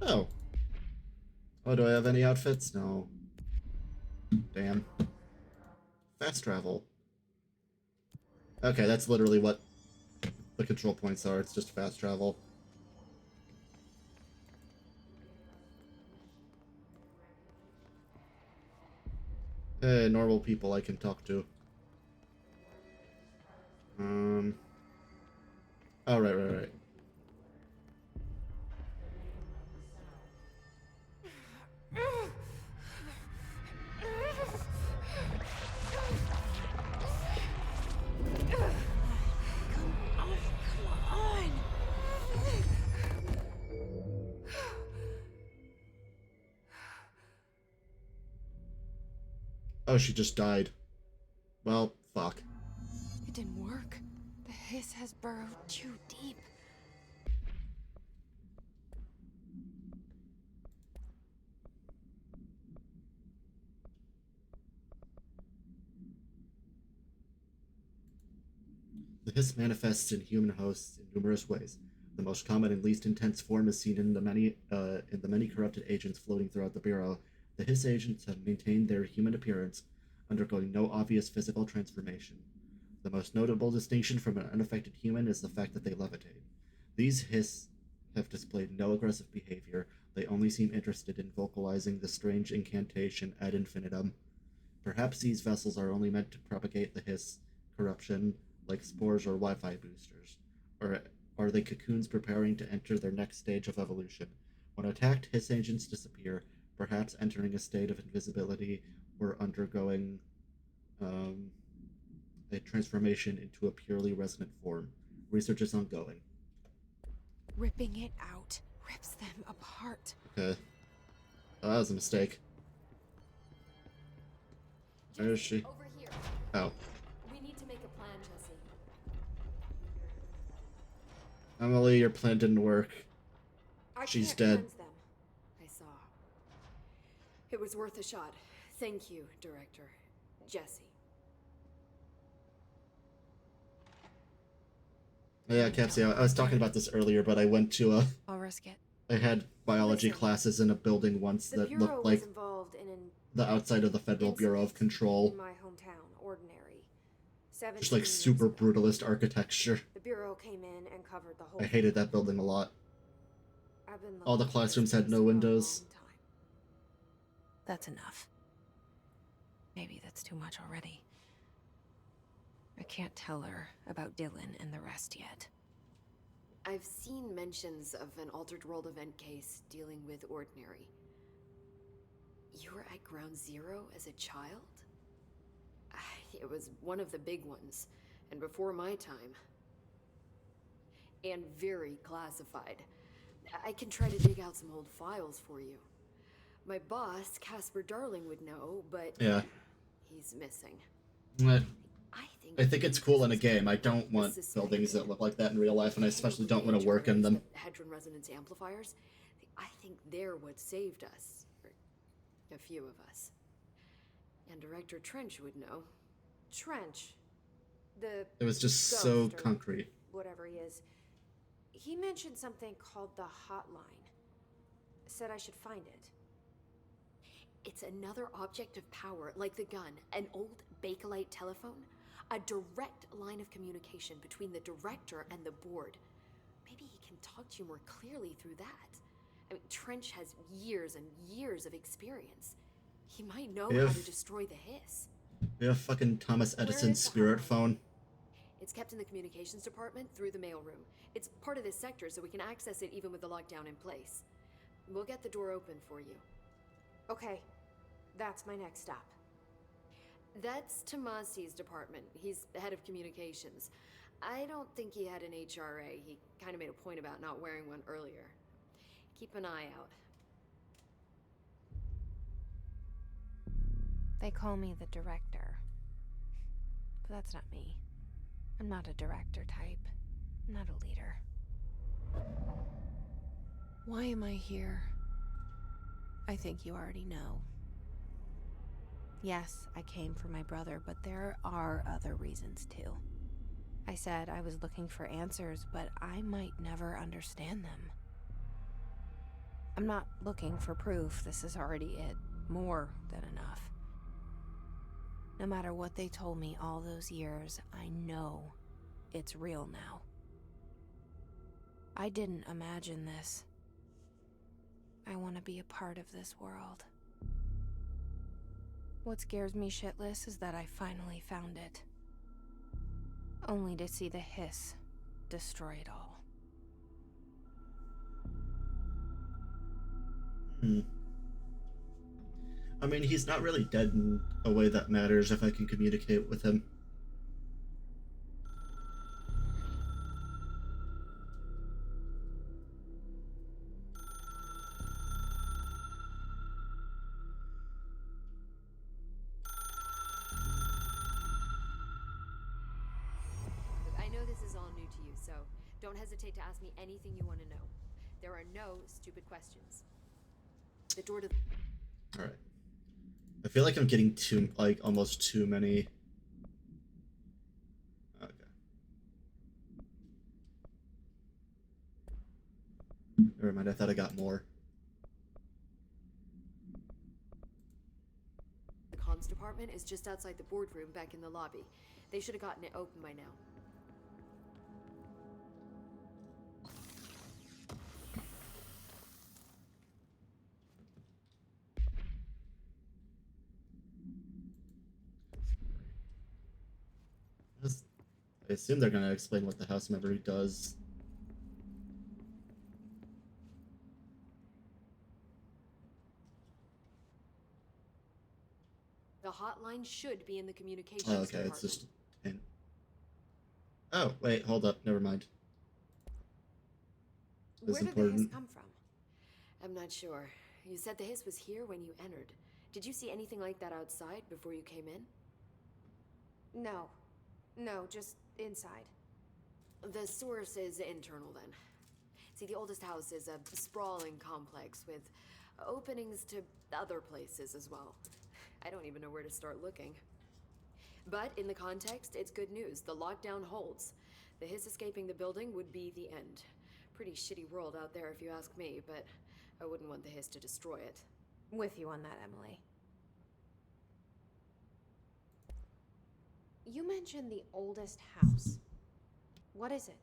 Oh. Oh, do I have any outfits? No. Damn. Fast travel. Okay, that's literally what the control points are. It's just fast travel. Hey, normal people I can talk to. Oh, right. Oh, she just died. Well, fuck. It didn't work. The hiss has burrowed too deep. The hiss manifests in human hosts in numerous ways. The most common and least intense form is seen in the many corrupted agents floating throughout the Bureau. The hiss agents have maintained their human appearance, undergoing no obvious physical transformation. The most notable distinction from an unaffected human is the fact that they levitate. These hiss have displayed no aggressive behavior. They only seem interested in vocalizing the strange incantation ad infinitum. Perhaps these vessels are only meant to propagate the hiss corruption like spores or Wi-Fi boosters. Or are they cocoons preparing to enter their next stage of evolution? When attacked, hiss agents disappear, perhaps entering a state of invisibility or undergoing a transformation into a purely resonant form. Research is ongoing. Ripping it out rips them apart. Okay. Oh, that was a mistake. Where is she? Over here. Oh. We need to make a plan, Jesse. Emily, your plan didn't work. I She's can't dead. cleanse them. I saw. It was worth a shot. Thank you, Director. Jesse. Yeah, Capsy, I was talking about this earlier, but I went to a... I'll risk it. I had biology Listen, classes in a building once The that Bureau looked like was involved in an the outside of the Federal Bureau of incident Control. in my hometown, Ordinary. 17 Just like years super ago. brutalist architecture. The Bureau came in and covered the whole I hated that building a lot. I've been All the looking for this classrooms had place no for a windows. long time. That's enough. Maybe that's too much already. I can't tell her about Dylan and the rest yet. I've seen mentions of an Altered World event case dealing with Ordinary. You were at Ground Zero as a child? It was one of the big ones, and before my time. And very classified. I can try to dig out some old files for you. My boss, Casper Darling, would know, but Yeah. he's missing. I think it's cool in a game. I don't want buildings that look like that in real life, and I especially don't want to work in them. The Hedron resonance amplifiers, I think they're what saved us. Or a few of us. And Director Trench would know. Trench. The It was just so ghost or concrete. whatever he is. He mentioned something called the hotline. Said I should find it. It's another object of power, like the gun, an old Bakelite telephone. A direct line of communication between the director and the board. Maybe he can talk to you more clearly through that. I mean, Trench has years and years of experience. He might know how to destroy the hiss. We have fucking Thomas Edison's is the spirit hotline? phone. It's kept in the communications department through the mailroom. It's part of this sector, so we can access it even with the lockdown in place. We'll get the door open for you. Okay, that's my next stop. That's Tomasi's department. He's the head of communications. I don't think he had an HRA. He kind of made a point about not wearing one earlier. Keep an eye out. They call me the director. But that's not me. I'm not a director type. I'm not a leader. Why am I here? I think you already know. Yes, I came for my brother, but there are other reasons too. I said I was looking for answers, but I might never understand them. I'm not looking for proof. This is already it. More than enough. No matter what they told me all those years, I know it's real now. I didn't imagine this. I want to be a part of this world. What scares me shitless is that I finally found it. Only to see the hiss destroy it all. I mean, he's not really dead in a way that matters if I can communicate with him. I know this is all new to you, so don't hesitate to ask me anything you want to know. There are no stupid questions. The door to the... Alright. I feel like I'm getting almost too many. Okay. Never mind, I thought I got more. The comms department is just outside the boardroom back in the lobby. They should have gotten it open by now. I assume they're gonna explain what the house memory does. The hotline should be in the communications Oh, okay, department. it's just... Oh, wait, hold up, never mind. This Where is did the hiss important. come from? I'm not sure. You said the hiss was here when you entered. Did you see anything like that outside before you came in? No. No, just inside. The source is internal, then. See, the oldest house is a sprawling complex with openings to other places as well. I don't even know where to start looking. But in the context, it's good news. The lockdown holds. The hiss escaping the building would be the end. Pretty shitty world out there if you ask me, but I wouldn't want the hiss to destroy it. With you on that, Emily. You mentioned the oldest house. What is it?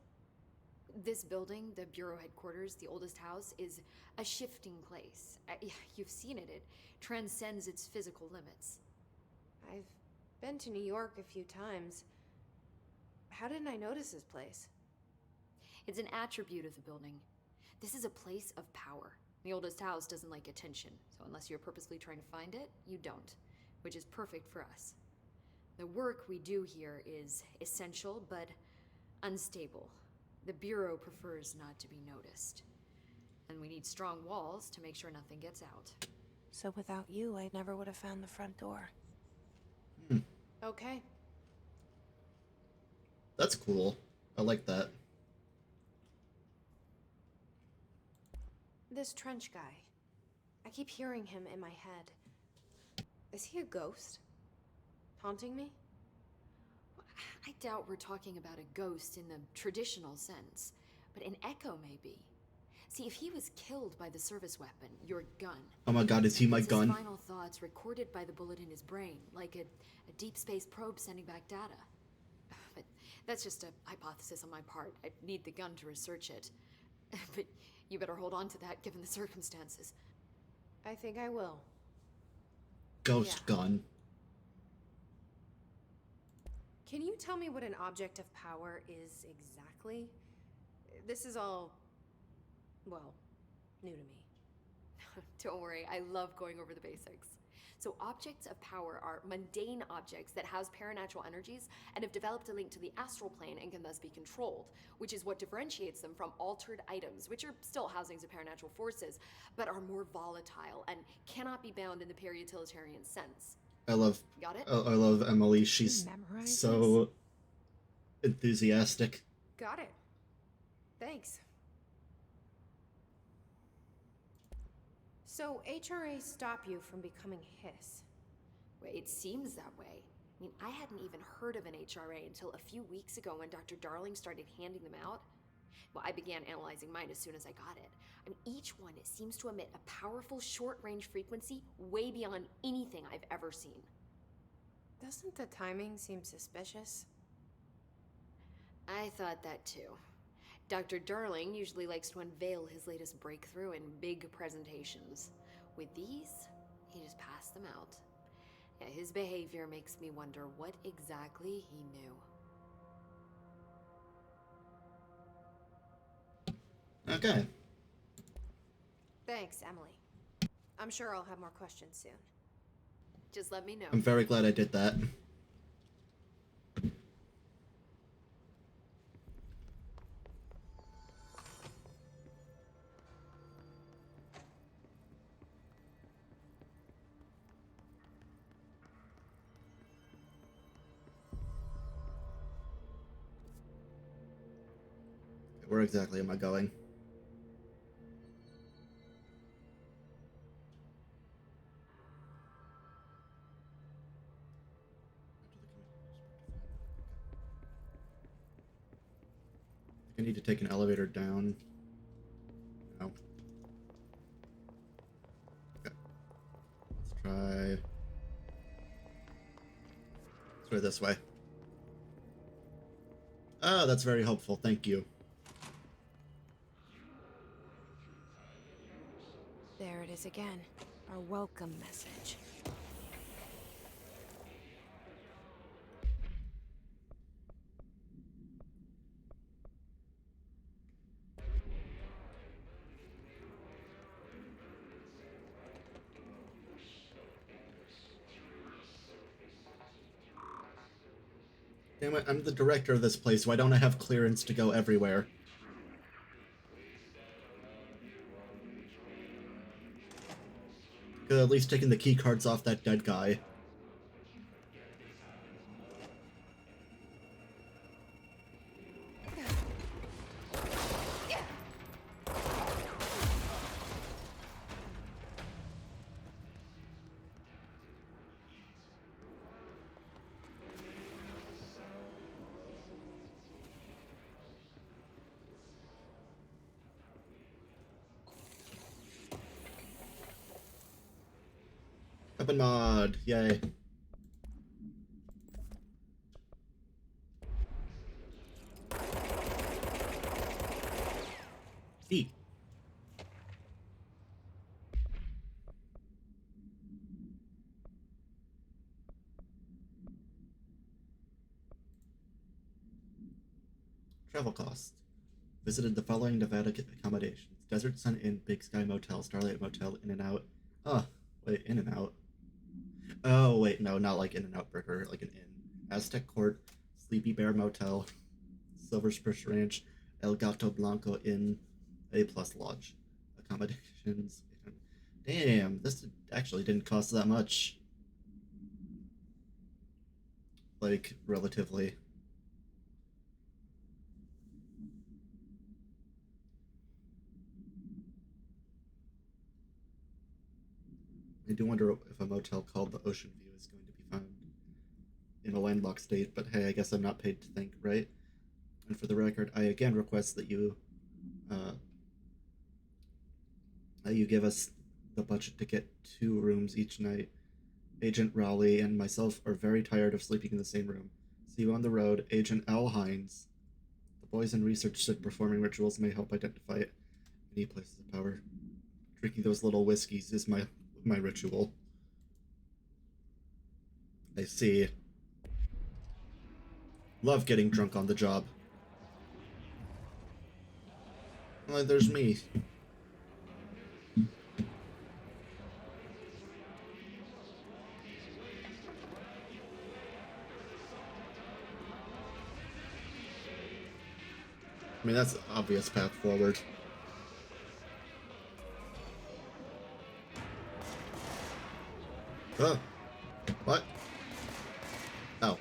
This building, the Bureau headquarters, the oldest house, is a shifting place. You've seen it. It transcends its physical limits. I've been to New York a few times. How didn't I notice this place? It's an attribute of the building. This is a place of power. The oldest house doesn't like attention, so unless you're purposely trying to find it, you don't, which is perfect for us. The work we do here is essential, but unstable. The Bureau prefers not to be noticed. And we need strong walls to make sure nothing gets out. So without you, I never would have found the front door. Okay. That's cool. I like that. This Trench guy. I keep hearing him in my head. Is he a ghost? Haunting me? I doubt we're talking about a ghost in the traditional sense, but an echo maybe. See, if he was killed by the service weapon, your gun. Oh my god, is he my it's gun? His final thoughts recorded by the bullet in his brain, like a deep space probe sending back data. But that's just a hypothesis on my part. I'd need the gun to research it. But you better hold on to that given the circumstances. I think I will. Ghost gun. Can you tell me what an object of power is exactly? This is all, well, new to me. Don't worry, I love going over the basics. So objects of power are mundane objects that house paranatural energies and have developed a link to the astral plane and can thus be controlled, which is what differentiates them from altered items, which are still housings of paranatural forces, but are more volatile and cannot be bound in the peri-utilitarian sense. I love Got it? I love Emily. She's Memorize so enthusiastic. Got it. Thanks. So, HRA stop you from becoming Hiss? Well, it seems that way. I mean, I hadn't even heard of an HRA until a few weeks ago when Dr. Darling started handing them out. Well, I began analyzing mine as soon as I got it. I mean, each one seems to emit a powerful short-range frequency way beyond anything I've ever seen. Doesn't the timing seem suspicious? I thought that too. Dr. Darling usually likes to unveil his latest breakthrough in big presentations. With these, he just passed them out. Yeah, his behavior makes me wonder what exactly he knew. Okay. Thanks, Emily. I'm sure I'll have more questions soon. Just let me know. I'm very glad I did that. Where exactly am I going? I need to take an elevator down. No. Okay. Let's try. Let's try this way. Ah, that's very helpful. Thank you. There it is again. Our welcome message. Damn it, I'm the director of this place. Why don't I have clearance to go everywhere? Could at least taken the key cards off that dead guy. Weapon mod! Yay. E. Travel costs. Visited the following Nevada accommodations: Desert Sun Inn, Big Sky Motel, Starlight Motel, In-N-Out. Oh, wait, In-N-Out. Oh, wait, no, not like In-N-Out Burger, like an inn. Aztec Court, Sleepy Bear Motel, Silver Spruce Ranch, El Gato Blanco Inn, A Plus Lodge. Accommodations. Damn, this actually didn't cost that much. Like, relatively. I do wonder if a motel called the Ocean View is going to be found in a landlocked state, but hey, I guess I'm not paid to think, right? And for the record, I again request that you give us the budget to get 2 rooms each night. Agent Rowley and myself are very tired of sleeping in the same room. See you on the road, Agent Al Hines. The boys in research said performing rituals may help identify any places of power. Drinking those little whiskeys is my ritual. I see. Love getting drunk on the job. Well, there's me. I mean, that's an obvious path forward. Oh. What? Oh.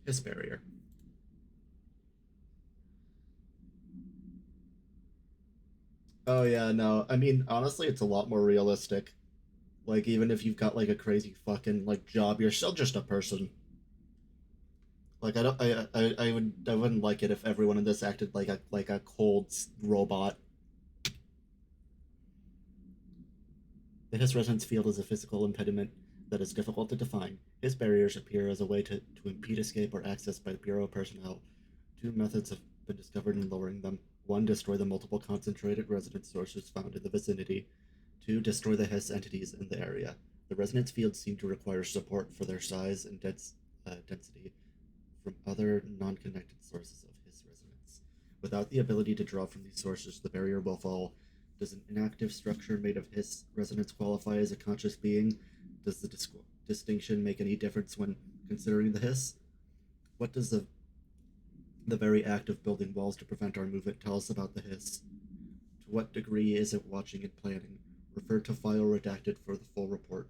His barrier. Oh yeah, no. I mean, honestly, it's a lot more realistic. Like, even if you've got like a crazy fucking like job, you're still just a person. Like, I wouldn't like it if everyone in this acted like a cold robot. The Hiss resonance field is a physical impediment that is difficult to define. Hiss barriers appear as a way to impede escape or access by the Bureau personnel. 2 methods have been discovered in lowering them. 1. Destroy the multiple concentrated resonance sources found in the vicinity. 2. Destroy the Hiss entities in the area. The resonance fields seem to require support for their size and density from other non-connected sources of Hiss resonance. Without the ability to draw from these sources, the barrier will fall. Does an inactive structure made of Hiss resonance qualify as a conscious being? Does the distinction make any difference when considering the Hiss? What does the very act of building walls to prevent our movement tell us about the Hiss? To what degree is it watching and planning? Refer to file redacted for the full report.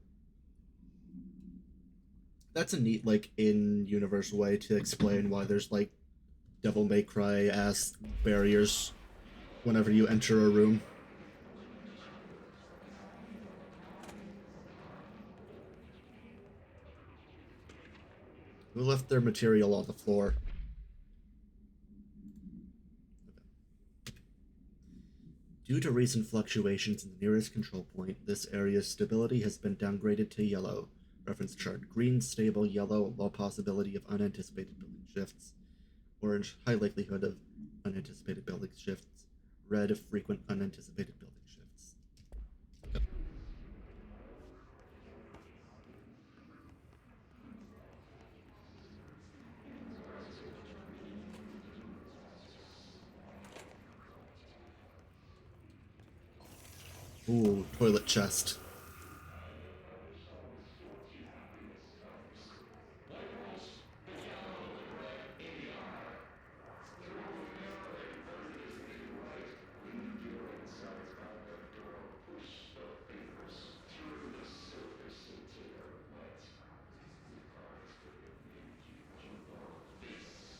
That's a neat, like, in-universe way to explain why there's, like, Devil May Cry-ass barriers whenever you enter a room. Who left their material on the floor? Due to recent fluctuations in the nearest control point, this area's stability has been downgraded to yellow. Reference chart: green, stable; yellow, low possibility of unanticipated building shifts; orange, high likelihood of unanticipated building shifts; red, frequent unanticipated building shifts. Okay. Ooh, toilet chest.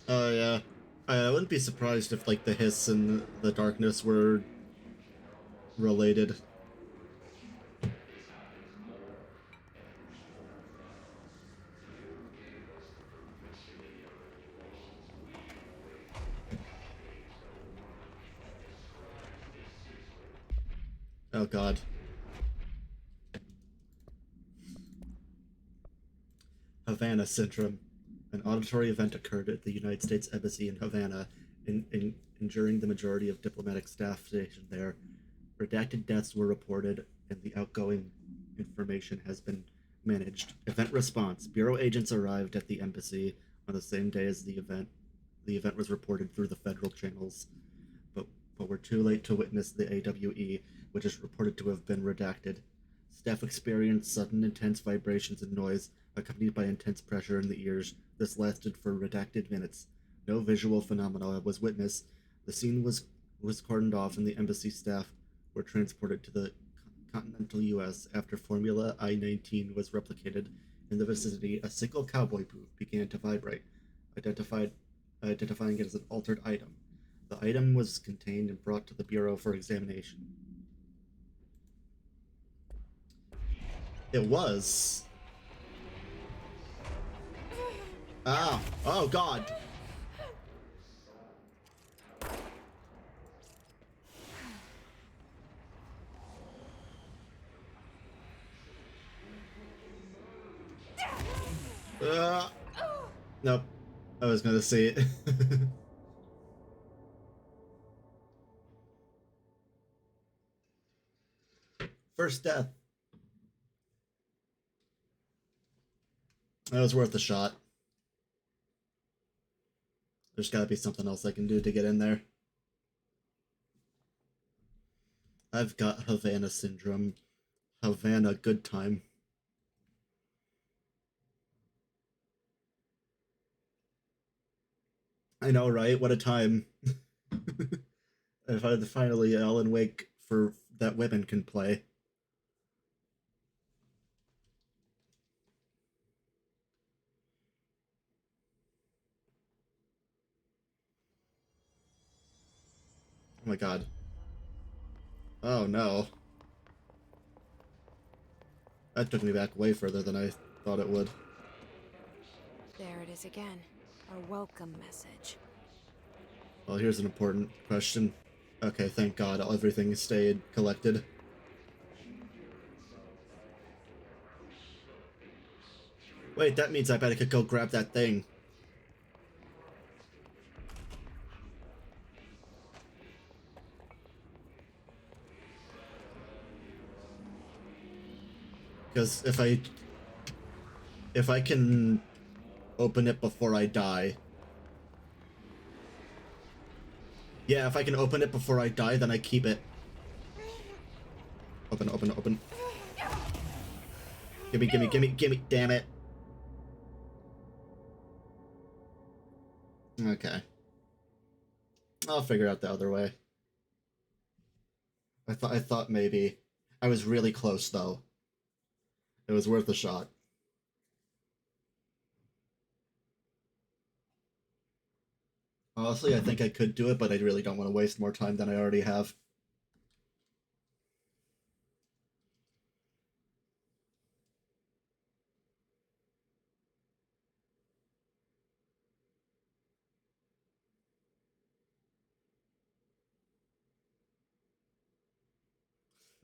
Oh yeah. I wouldn't be surprised if like the hiss and the darkness were related. Oh god. Havana Syndrome. An auditory event occurred at the United States Embassy in Havana, injuring the majority of diplomatic staff stationed there. Redacted deaths were reported, and the outgoing information has been managed. Event response. Bureau agents arrived at the embassy on the same day as the event. The event was reported through the federal channels, but were too late to witness the AWE, which is reported to have been redacted. Staff experienced sudden intense vibrations and noise, accompanied by intense pressure in the ears. This lasted for redacted minutes. No visual phenomena was witnessed. The scene was cordoned off, and the embassy staff were transported to the continental U.S. After Formula I-19 was replicated in the vicinity. A single cowboy boot began to vibrate, identifying it as an altered item. The item was contained and brought to the Bureau for examination. It was. Ah! Oh god! Nope. I was gonna say it. First death. That was worth a shot. There's gotta be something else I can do to get in there. I've got Havana Syndrome. Havana good time. I know, right? What a time. If I finally Alan Wake for that women can play. Oh my god. Oh no. That took me back way further than I thought it would. There it is again. Our welcome message. Well, here's an important question. Okay, thank God everything stayed collected. Wait, that means I bet I could go grab that thing. Because if I can open it before I die. Yeah, if I can open it before I die, then I keep it. Open, open, open. Gimme, gimme, gimme, gimme, damn it. Okay. I'll figure out the other way. I thought maybe. I was really close though. It was worth a shot. Honestly, I think I could do it, but I really don't want to waste more time than I already have.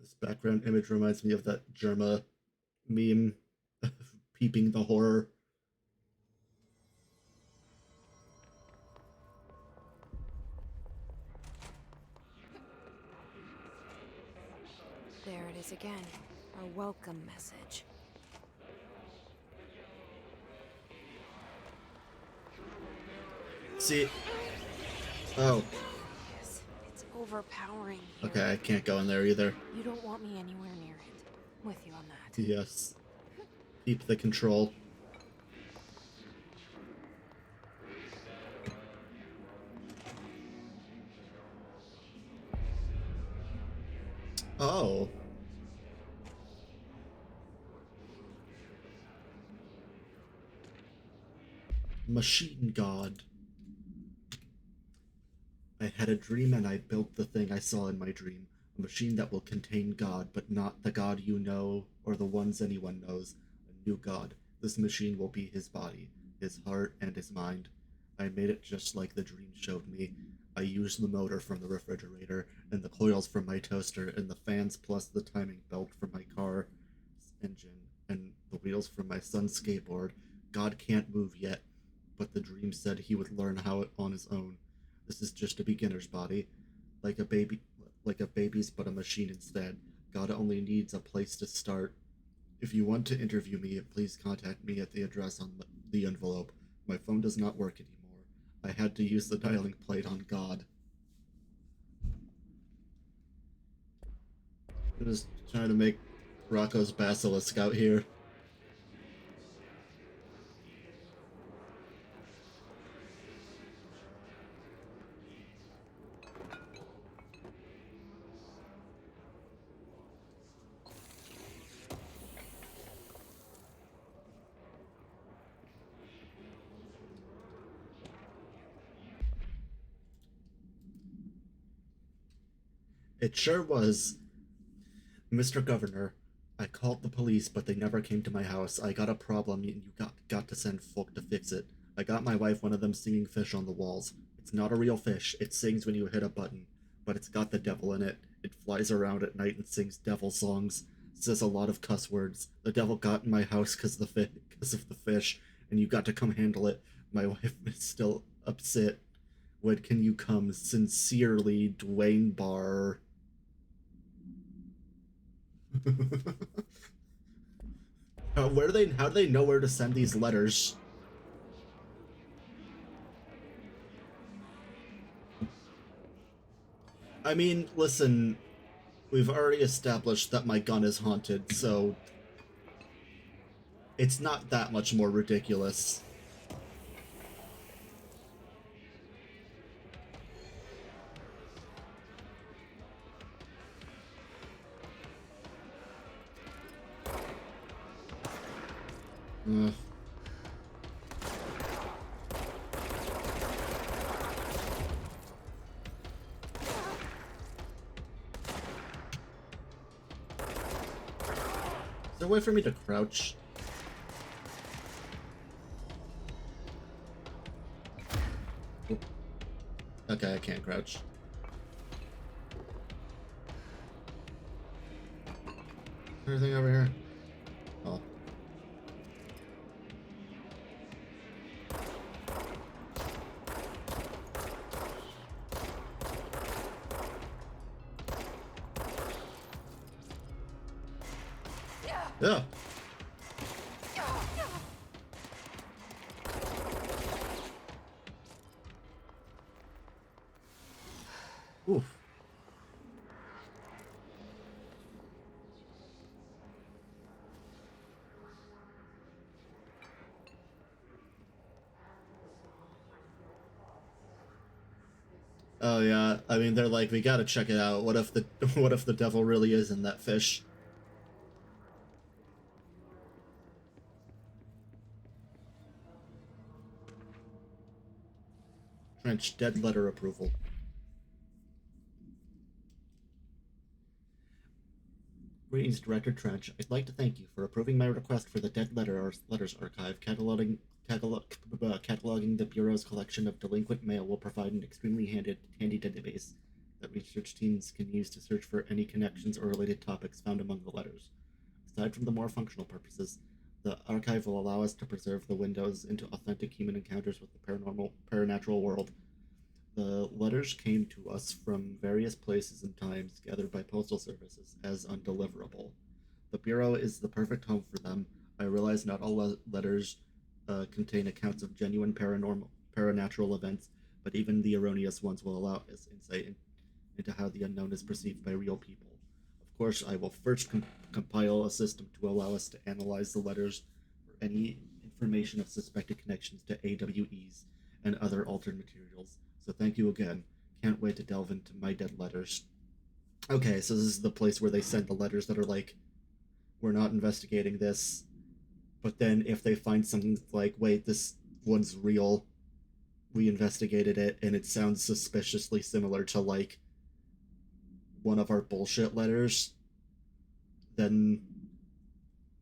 This background image reminds me of that Germa meme, peeping the horror. There it is again. Our welcome message. See? Oh. Yes, it's overpowering here. Okay, I can't go in there either. You don't want me anywhere near it. With you on that. Yes. Keep the control. Oh. Machine God. had a dream and I built the thing I saw in my dream. A machine that will contain God, but not the God you know or the ones anyone knows. A new God. This machine will be his body, his heart, and his mind. I made it just like the dream showed me. I used the motor from the refrigerator, and the coils from my toaster, and the fans plus the timing belt from my car's engine, and the wheels from my son's skateboard. God can't move yet, but the dream said he would learn how it on his own. This is just a beginner's body, like a baby's, but a machine instead. God only needs a place to start. If you want to interview me, please contact me at the address on the envelope. My phone does not work anymore. I had to use the dialing plate on God. I'm just trying to make Rocco's basilisk out here. It sure was. Mr. Governor, I called the police, but they never came to my house. I got a problem, and you got to send folk to fix it. I got my wife one of them singing fish on the walls. It's not a real fish. It sings when you hit a button, but it's got the devil in it. It flies around at night and sings devil songs. Says a lot of cuss words. The devil got in my house because of the fish, and you got to come handle it. My wife is still upset. When can you come? Sincerely, Dwayne Barr. How do they know where to send these letters? I mean, listen, we've already established that my gun is haunted, so it's not that much more ridiculous. Ugh. Is there a way for me to crouch? Oop. Okay, I can't crouch. Anything over here? Oh. Yeah. Oof. Oh yeah, I mean they're like, we gotta check it out. What if the devil really is in that fish? Trench, dead letter approval. Greetings, Director Trench. I'd like to thank you for approving my request for the Dead Letters Archive. Cataloging the Bureau's collection of delinquent mail will provide an extremely handy database that research teams can use to search for any connections or related topics found among the letters. Aside from the more functional purposes, the archive will allow us to preserve the windows into authentic human encounters with the paranatural world. The letters came to us from various places and times, gathered by postal services as undeliverable. The Bureau is the perfect home for them. I realize not all letters contain accounts of genuine paranatural events, but even the erroneous ones will allow us insight into how the unknown is perceived by real people. Of course, I will first compile a system to allow us to analyze the letters for any information of suspected connections to AWEs and other altered materials. So thank you again. Can't wait to delve into my dead letters. Okay, so this is the place where they send the letters that are like, we're not investigating this. But then if they find something like, wait, this one's real, we investigated it and it sounds suspiciously similar to like one of our bullshit letters, then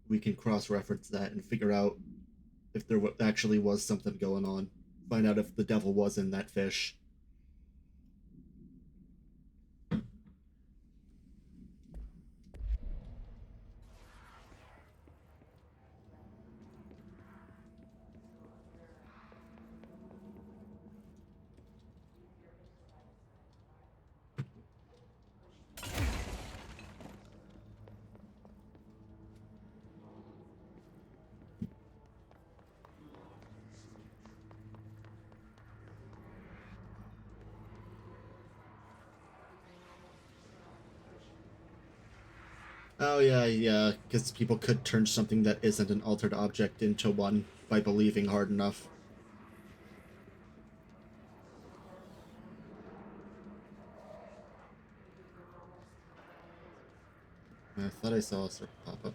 we can cross-reference that and figure out if there actually was something going on. Find out if the devil was in that fish. Oh, yeah, because people could turn something that isn't an altered object into one by believing hard enough. I thought I saw a circle pop up.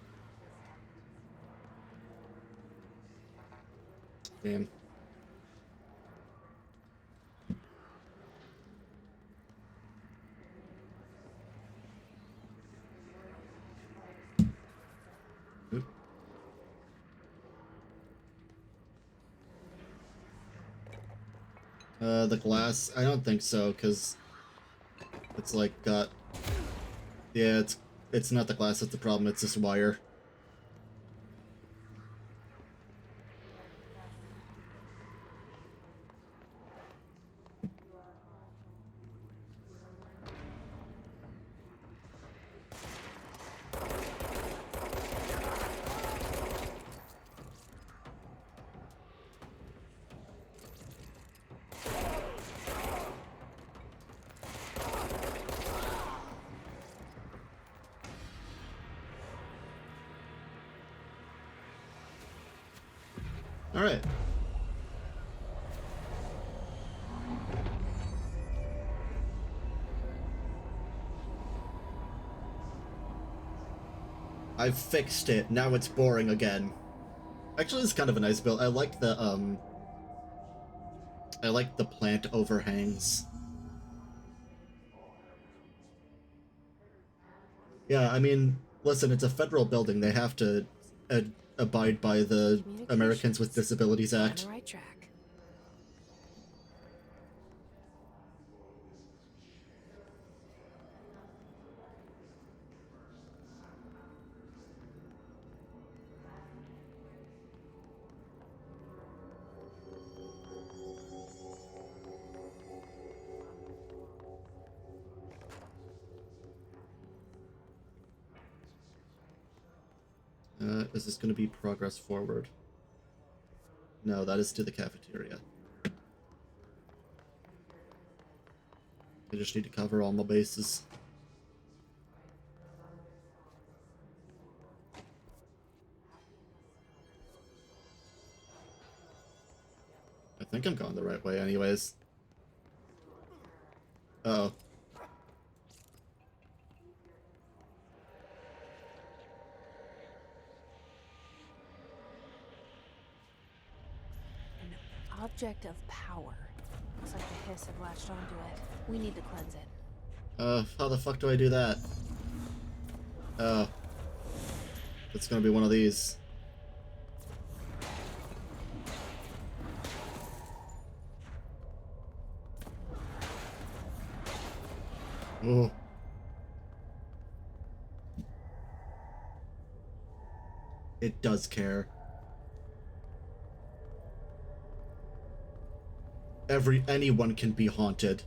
Damn. The glass? I don't think so, because it's like got... Yeah, it's not the glass that's the problem, it's this wire. Alright. I've fixed it. Now it's boring again. Actually, it's kind of a nice build. I like the plant overhangs. Yeah, I mean, listen, it's a federal building. They have to abide by the Americans with Disabilities Act. On the right track. Is this going to be progress forward? No, that is to the cafeteria. I just need to cover all my bases. I think I'm going the right way anyways. Uh-oh. Object of power. Looks like the hiss have latched onto it. We need to cleanse it. How the fuck do I do that? Oh. It's gonna be one of these. Oh. It does care. Anyone can be haunted.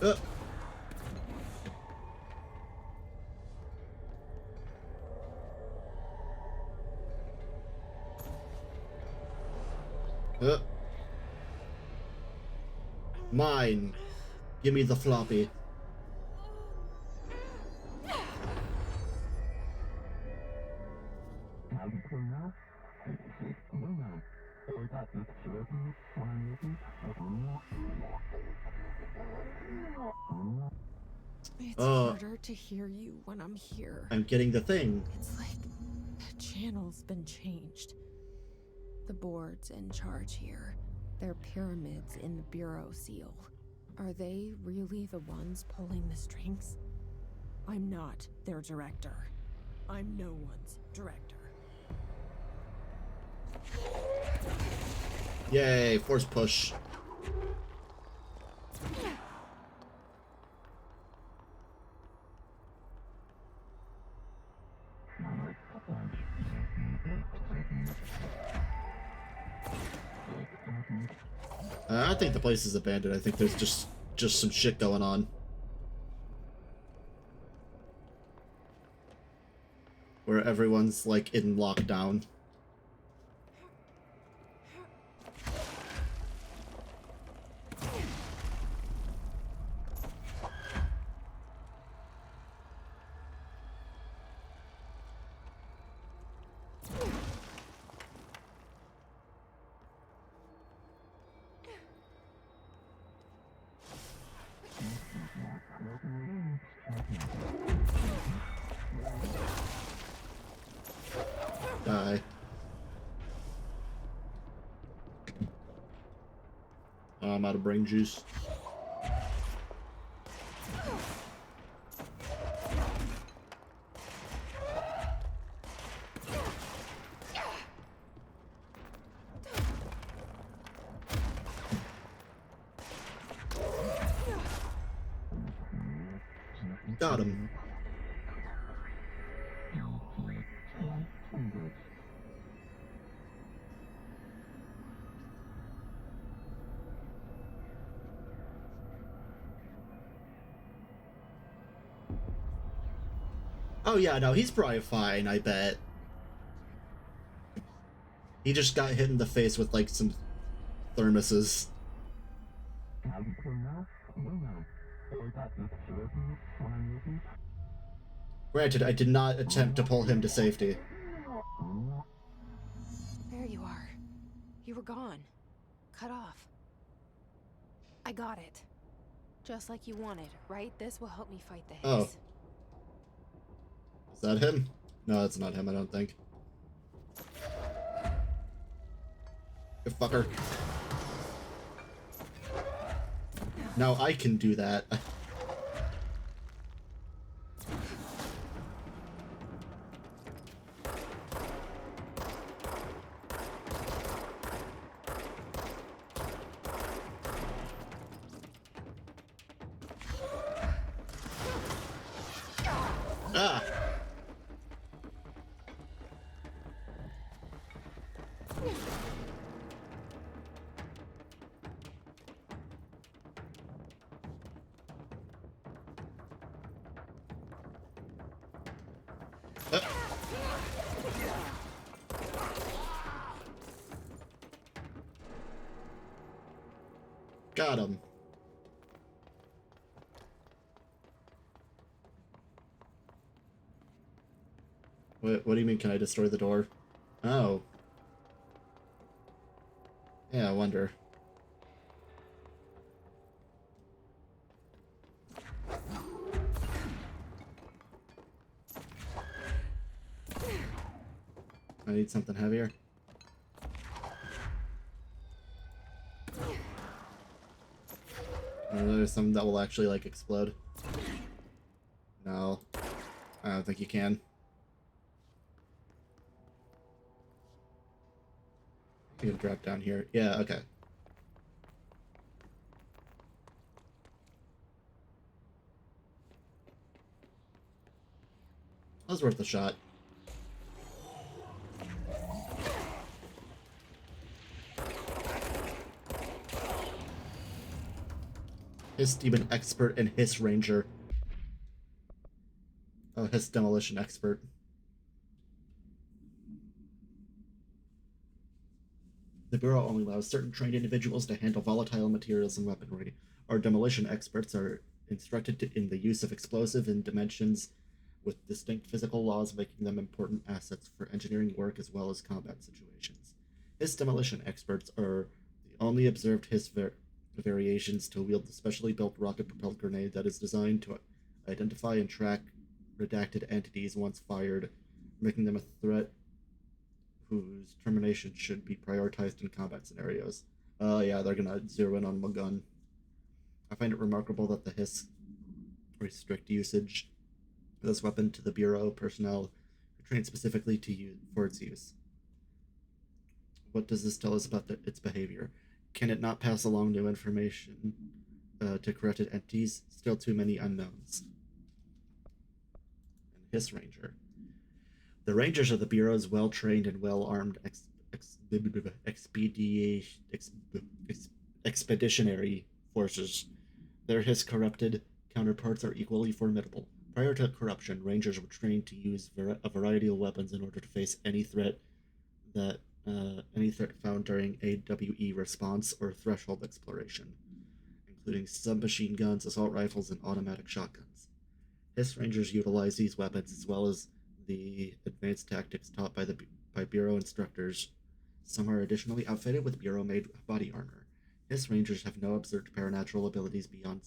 Uh. Mine. Give me the floppy. It's harder to hear you when I'm here. I'm getting the thing. It's like the channel's been changed. The board's in charge here. They're pyramids in the Bureau seal. Are they really the ones pulling the strings? I'm not their director. I'm no one's director. Yay, force push. I think the place is abandoned. I think there's just some shit going on. Where everyone's like in lockdown. Die. Oh, I'm out of brain juice. Got him. Oh yeah, no, he's probably fine, I bet. He just got hit in the face with like some thermoses. Granted, I did not attempt to pull him to safety. There you are. You were gone. Cut off. I got it. Just like you wanted, right? This will help me fight the Hiss. Oh. Is that him? No, that's not him, I don't think. You fucker. Now I can do that. Ah! Got him. What do you mean, can I destroy the door? Oh. Yeah, I wonder. I need something heavier. There's something that will actually, like, explode. No. I don't think you can. You can drop down here. Yeah, okay. That was worth a shot. Hiss demon expert and hiss ranger. Oh, hiss demolition expert. The Bureau only allows certain trained individuals to handle volatile materials and weaponry. Our demolition experts are instructed in the use of explosive in dimensions with distinct physical laws making them important assets for engineering work as well as combat situations. Hiss demolition experts are the only observed hiss variations to wield the specially built rocket-propelled grenade that is designed to identify and track redacted entities once fired, making them a threat whose termination should be prioritized in combat scenarios. Yeah, they're gonna zero in on my gun. I find it remarkable that the hiss restrict usage of this weapon to the Bureau personnel who trained specifically for its use. What does this tell us about its behavior? Can it not pass along new information to corrupted entities? Still too many unknowns. And Hiss Ranger. The Rangers are the Bureau's well-trained and well-armed expeditionary forces. Their Hiss corrupted counterparts are equally formidable. Prior to corruption, Rangers were trained to use a variety of weapons in order to face any threat found during AWE response or threshold exploration, including submachine guns, assault rifles, and automatic shotguns. Hiss Rangers utilize these weapons as well as the advanced tactics taught by Bureau instructors. Some are additionally outfitted with Bureau-made body armor. Hiss Rangers have no observed paranatural abilities beyond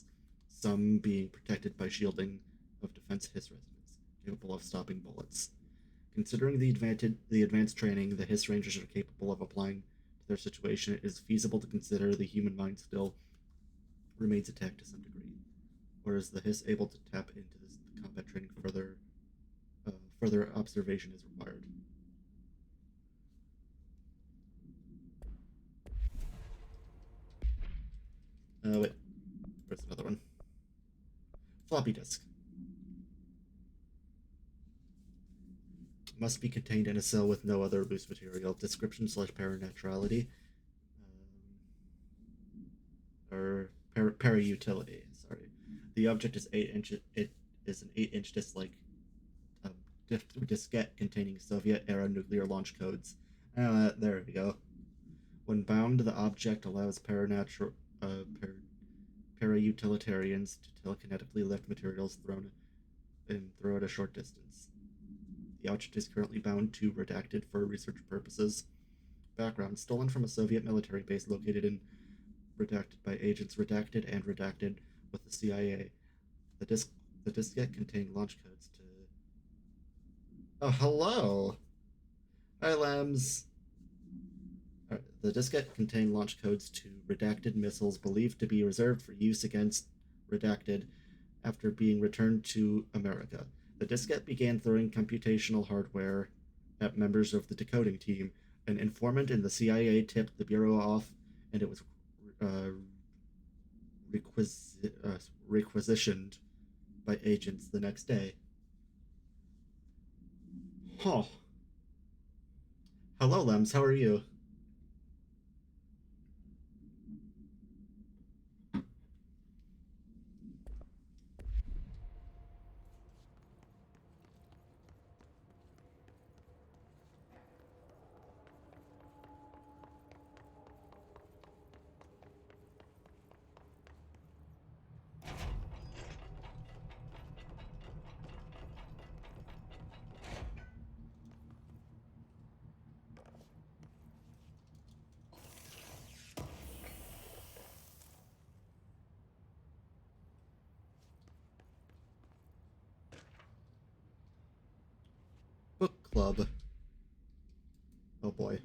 some being protected by shielding of defense Hiss resonance, capable of stopping bullets. Considering the advanced training the Hiss Rangers are capable of applying to their situation, it is feasible to consider the human mind still remains intact to some degree. Or is the Hiss able to tap into this combat training further observation is required. Wait. Where's another one? Floppy disk. Must be contained in a cell with no other loose material. Description / paranaturality. Or para-utility. Sorry. The object is 8 inches. It is an 8-inch disc-like diskette containing Soviet-era nuclear launch codes. There we go. When bound, the object allows para-utilitarians to telekinetically lift materials throw at a short distance. The object is currently bound to Redacted for research purposes. Background: stolen from a Soviet military base located in Redacted by agents Redacted and Redacted with the CIA. The diskette contained launch codes to... Oh, hello! Hi, Lems! The diskette contained launch codes to Redacted missiles believed to be reserved for use against Redacted after being returned to America. The diskette began throwing computational hardware at members of the decoding team. An informant in the CIA tipped the Bureau off, and it was requisitioned by agents the next day. Huh. Hello, Lems. How are you? Book Club. Oh boy.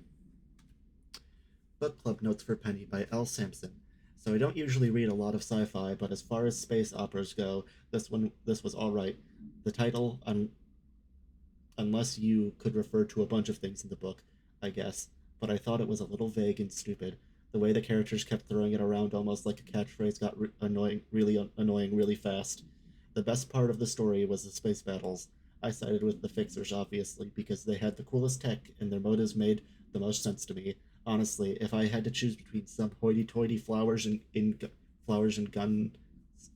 Book Club Notes for Penny by L. Sampson. So I don't usually read a lot of sci-fi, but as far as space operas go, this was alright. The title, unless you could refer to a bunch of things in the book, I guess, but I thought it was a little vague and stupid. The way the characters kept throwing it around almost like a catchphrase got annoying really fast. The best part of the story was the space battles. I sided with the Fixers, obviously, because they had the coolest tech and their motives made the most sense to me. Honestly, if I had to choose between some hoity-toity flowers and gun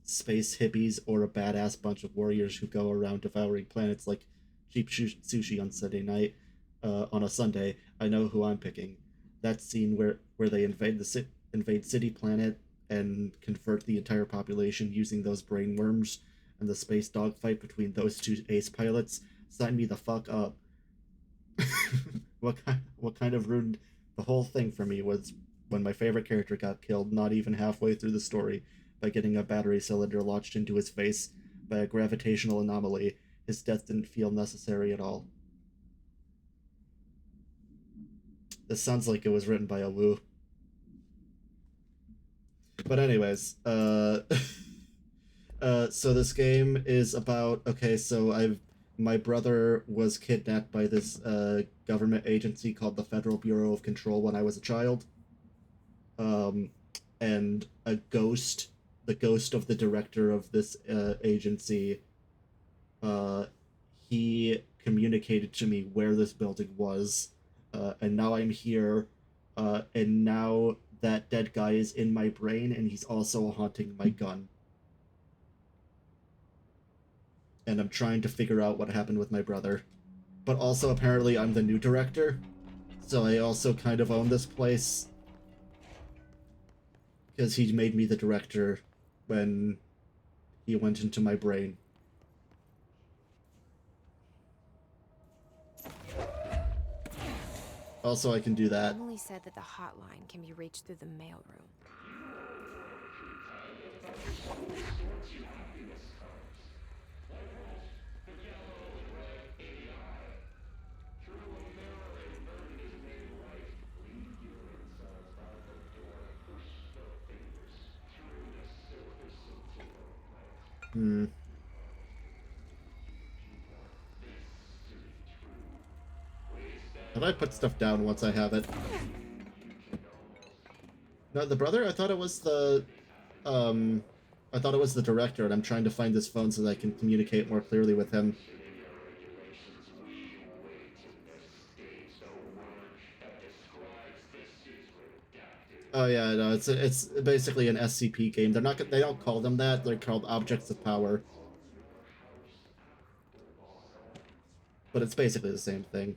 space hippies or a badass bunch of warriors who go around devouring planets like cheap sushi on Sunday night, on a Sunday, I know who I'm picking. That scene where they invade City Planet and convert the entire population using those brain worms, and the space dogfight between those two ace pilots, sign me the fuck up. What kind of ruined the whole thing for me was when my favorite character got killed not even halfway through the story by getting a battery cylinder launched into his face by a gravitational anomaly. His death didn't feel necessary at all. This sounds like it was written by a Wu. But anyways, so this game is about, okay, so my brother was kidnapped by this government agency called the Federal Bureau of Control when I was a child. And the ghost of the director of this agency, he communicated to me where this building was, and now I'm here, and now that dead guy is in my brain, and he's also haunting my gun. And I'm trying to figure out what happened with my brother. But also, apparently, I'm the new director, so I also kind of own this place. Because he made me the director when he went into my brain. Also, I can do that. Emily said that the hotline can be reached through the mailroom. How do I put stuff down once I have it? No, the brother? I thought it was the... I thought it was the director, and I'm trying to find this phone so that I can communicate more clearly with him. Oh yeah, no, it's basically an SCP game. They don't call them that. They're called Objects of Power. But it's basically the same thing.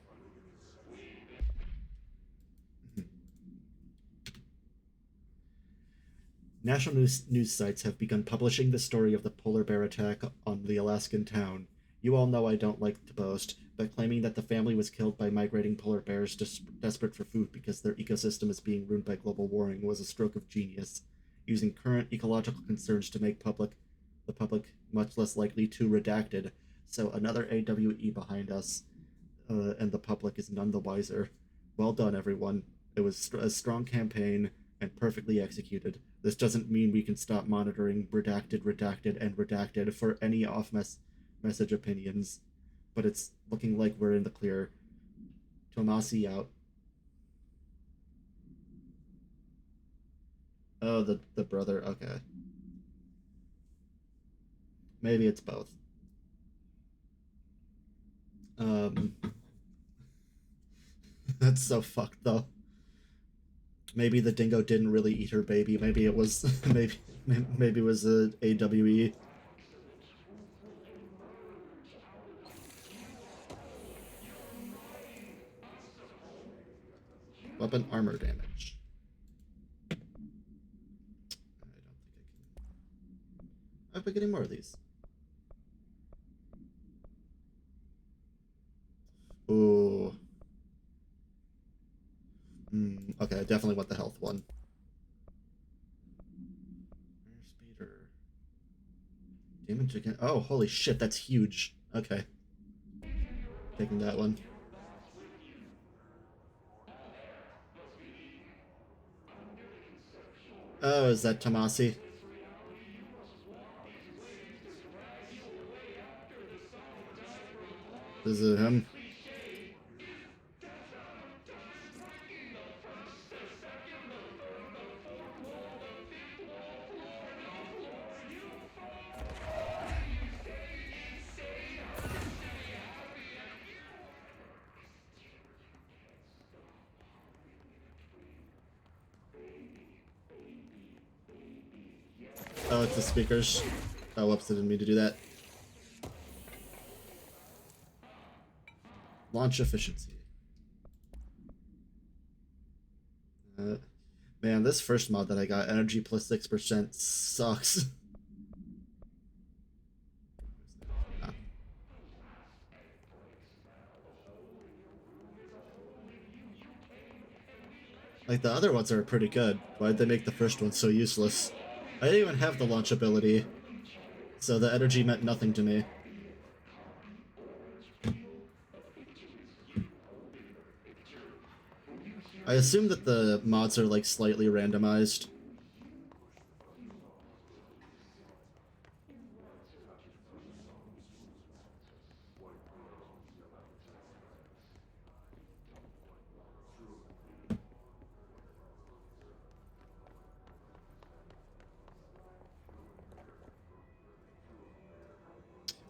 National news sites have begun publishing the story of the polar bear attack on the Alaskan town. You all know I don't like to boast, but claiming that the family was killed by migrating polar bears desperate for food because their ecosystem is being ruined by global warming was a stroke of genius, using current ecological concerns to make the public much less likely to redacted. So another AWE behind us, and the public is none the wiser. Well done, everyone. It was a strong campaign and perfectly executed. This doesn't mean we can stop monitoring redacted, and redacted for any off-message opinions, but it's looking like we're in the clear. Tomasi out. Oh, the brother, okay. Maybe it's both. That's so fucked, though. Maybe the dingo didn't really eat her baby. Maybe it was maybe it was a AWE. Weapon armor damage. I don't think I can. I've been getting more of these. Ooh. Okay, I definitely want the health one. Speeder. Damage again. Oh, holy shit, that's huge. Okay. Taking that one. Oh, is that Tomasi? Is it him? Oh, it's the speakers. Oh, whoops, I didn't mean to do that. Launch efficiency. Man, this first mod that I got, energy plus 6%, sucks. Like, the other ones are pretty good. Why'd they make the first one so useless? I didn't even have the launch ability, so the energy meant nothing to me. I assume that the mods are, like, slightly randomized.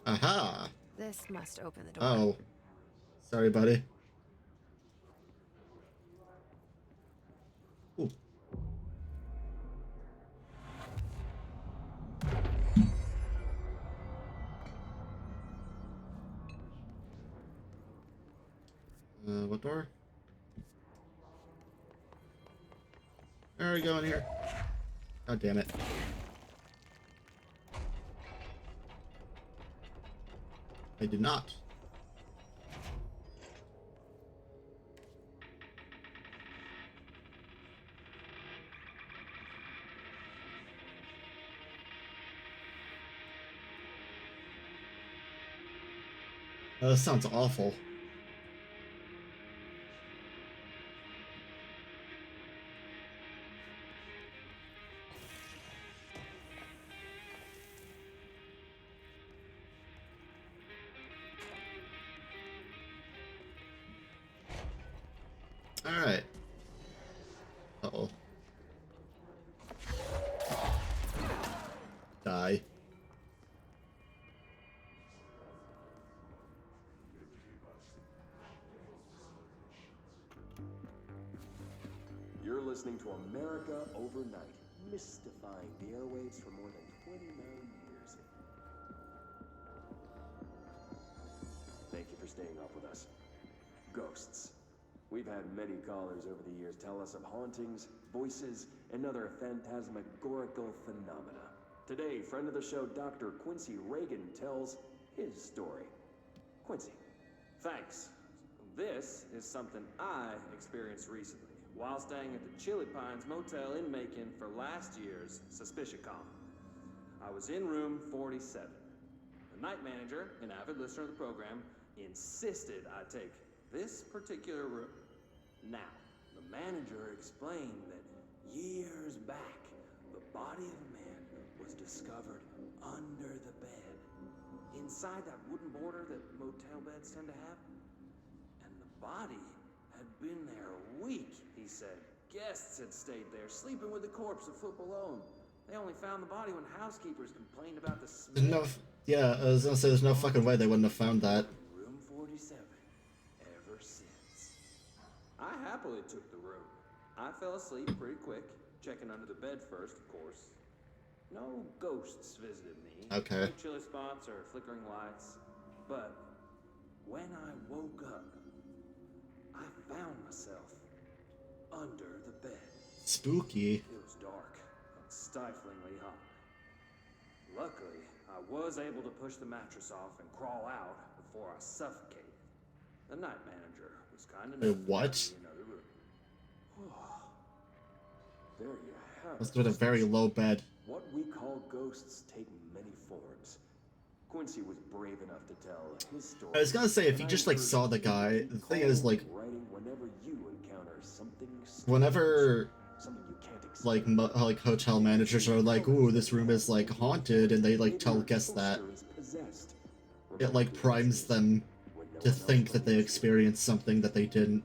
Aha! This must open the door. Oh. Sorry, buddy. Ooh. What door? Where are we going here? God damn it. I did not. That sounds awful. Alright. Uh-oh. Die. You're listening to America Overnight, mystifying the airwaves for more than 29 years. Thank you for staying up with us. Ghosts. We've had many callers over the years tell us of hauntings, voices, and other phantasmagorical phenomena. Today, friend of the show, Dr. Quincy Reagan, tells his story. Quincy. Thanks. This is something I experienced recently while staying at the Chili Pines Motel in Macon for last year's SuspiciaCon. I was in room 47. The night manager, an avid listener of the program, insisted I take this particular room. Now, the manager explained that years back, the body of a man was discovered under the bed, inside that wooden border that motel beds tend to have. And the body had been there a week, he said. Guests had stayed there, sleeping with the corpse a foot below them. They only found the body when housekeepers complained about the smell. No, yeah, I was gonna say there's no fucking way they wouldn't have found that. Room 47, ever since. I happily took the room. I fell asleep pretty quick, checking under the bed first, of course. No ghosts visited me. Okay. No chilly spots or flickering lights. But when I woke up, I found myself under the bed. Spooky. It was dark and stiflingly hot. Luckily, I was able to push the mattress off and crawl out before I suffocated. The night manager was kind enough Wait, what? to give me another room. There you have Must have been a very low bed. What we call ghosts take many forms. Quincy was brave enough to tell his story. I was gonna say, if you just, like, saw the guy, the thing is, like, writing whenever you encounter something whenever, something you can't explain. like hotel managers are like, ooh, this room is, like, haunted, and they, like, tell guests that, it, like, primes them to think that they experienced something that they didn't.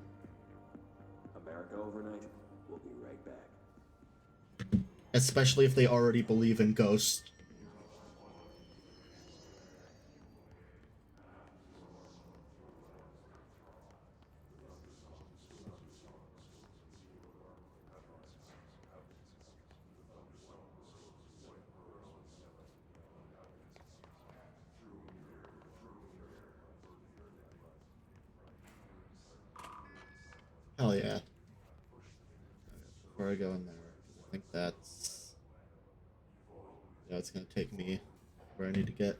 America Overnight. We'll be right back. Especially if they already believe in ghosts. Hell yeah. Before I go in there, I think that's... Yeah, it's gonna take me where I need to get.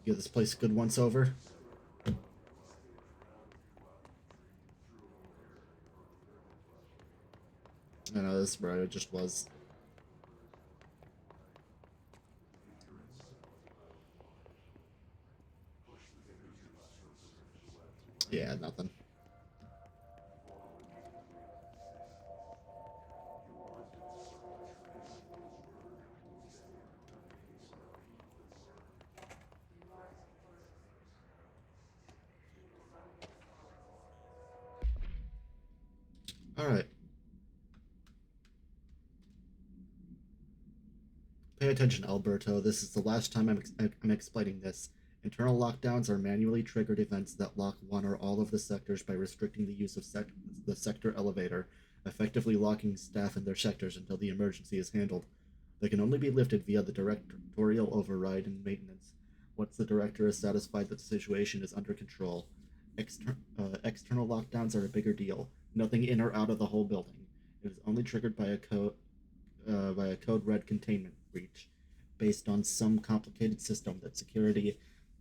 Give this place a good once over. I know this is where it just was. Yeah, nothing. All right. Pay attention, Alberto. This is the last time I'm explaining this. Internal lockdowns are manually triggered events that lock one or all of the sectors by restricting the use of the sector elevator, effectively locking staff in their sectors until the emergency is handled. They can only be lifted via the directorial override and maintenance, once the director is satisfied that the situation is under control. External lockdowns are a bigger deal. Nothing in or out of the whole building. It is only triggered by a code red containment breach, based on some complicated system that security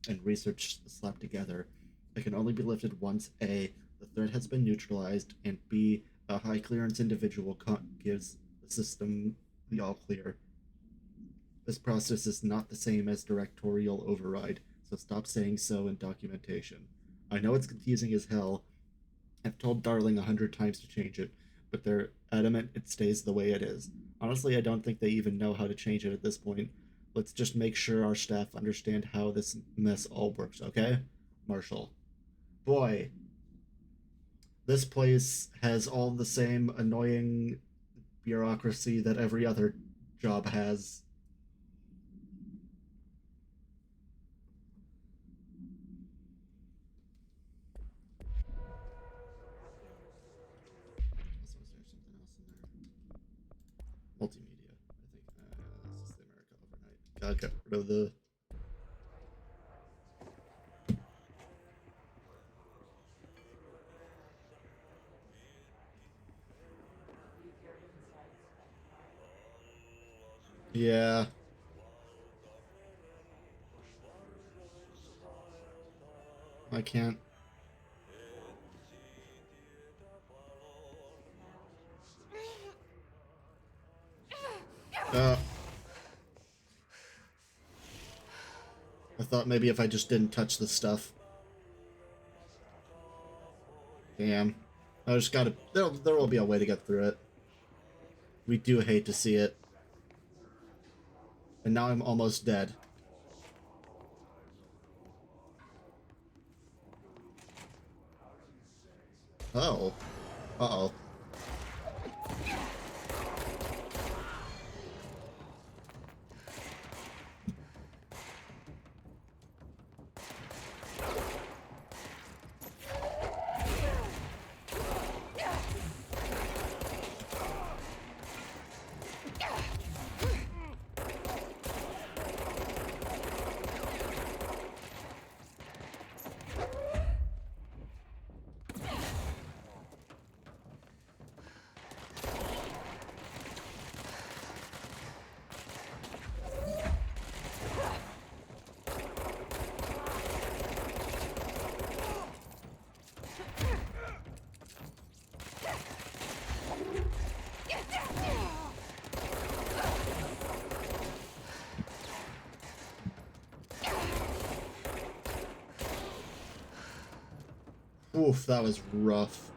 and research slapped together. It can only be lifted once A, the threat has been neutralized, and B, a high clearance individual gives the system the all clear. This process is not the same as directorial override, so stop saying so in documentation. I know it's confusing as hell. I've told Darling 100 times to change it, but they're adamant it stays the way it is. Honestly, I don't think they even know how to change it at this point. Let's just make sure our staff understand how this mess all works, okay? Marshall. Boy, this place has all the same annoying bureaucracy that every other job has. Multimedia. I think this is the America Overnight. Gotta get rid of the... Yeah. I can't. I thought maybe if I just didn't touch the stuff. Damn. I just gotta... There will be a way to get through it. We do hate to see it. And now I'm almost dead. Oh. Uh-oh. Oof, that was rough.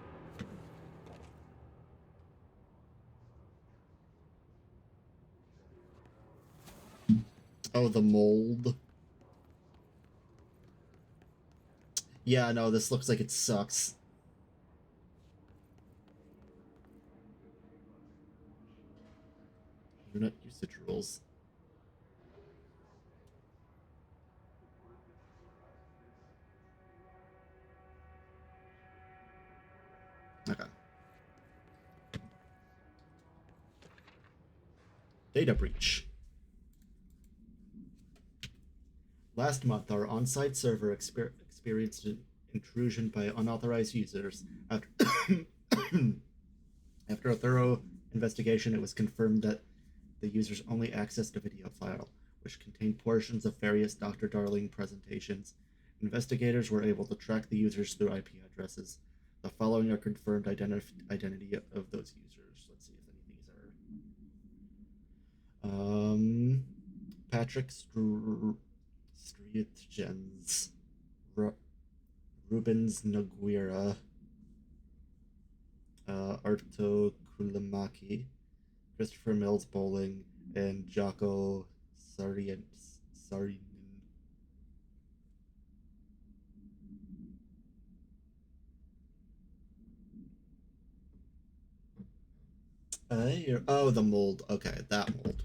Oh, the mold. Yeah, no, this looks like it sucks. Internet usage rules. Okay. Data breach. Last month, our on-site server experienced intrusion by unauthorized users. After, after a thorough investigation, it was confirmed that the users only accessed a video file, which contained portions of various Dr. Darling presentations. Investigators were able to track the users through IP addresses. The following are confirmed identity of those users. Let's see if any of these are. Patrick Strietjens, Rubens Noguera, Arto Kulamaki, Christopher Mills Bowling, and Jocko Sarinen. Oh, the mold. Okay, that mold.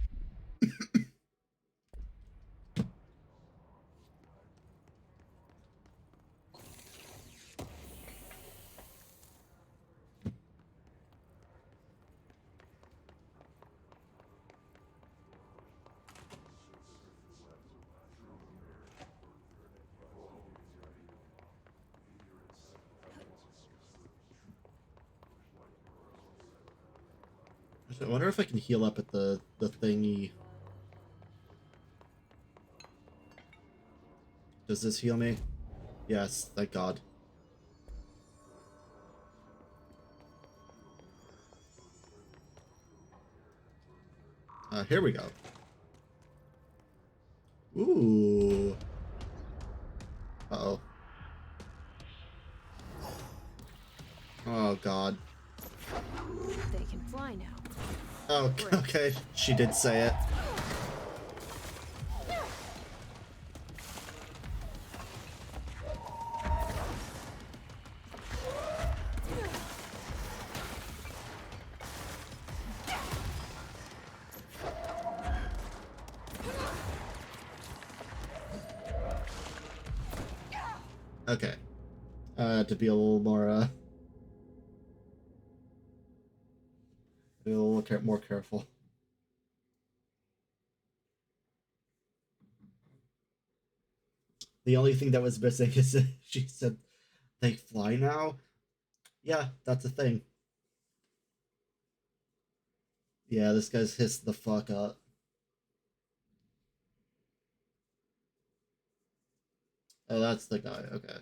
I wonder if I can heal up at the thingy. Does this heal me? Yes, thank God. Here we go. Ooh. Uh-oh. Oh, God. They can fly now. Oh, okay. She did say it. Okay. To be a little more, a little more careful. The only thing that was missing is that she said they fly now. Yeah, that's a thing. Yeah, this guy's hissed the fuck up. Oh, that's the guy. Okay.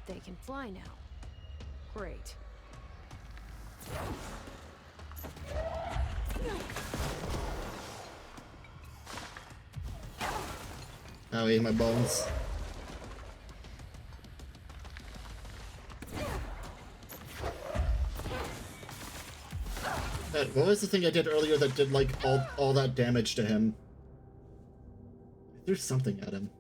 They can fly now. Great. Ow, eat my bones. What was the thing I did earlier that did like all that damage to him? I threw something at him.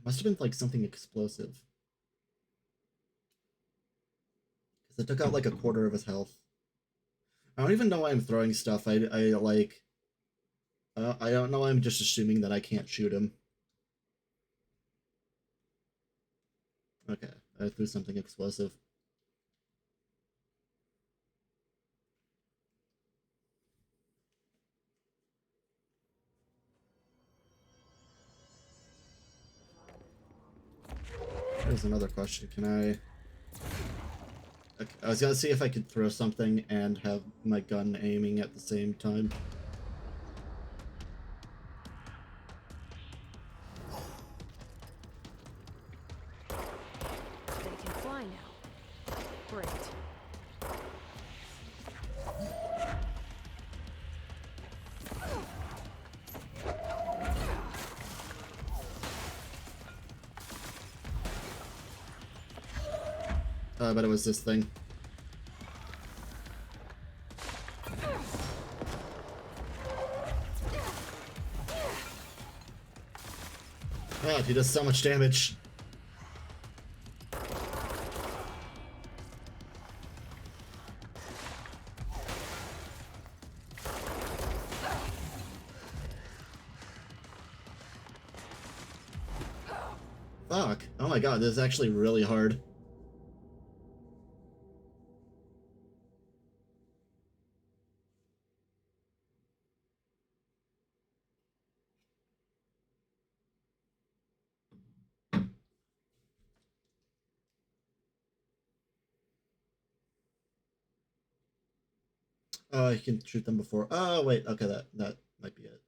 Must have been like something explosive. Because it took out like a quarter of his health. I don't even know why I'm throwing stuff. I don't know. I'm just assuming that I can't shoot him. Okay, I threw something explosive. Here's another question. Can I... Okay, I was gonna see if I could throw something and have my gun aiming at the same time. They can fly now. Great. I bet it was this thing. god, he does so much damage. Fuck. Oh my god, this is actually really hard. Oh, you can shoot them before. Oh, wait. Okay, that might be it.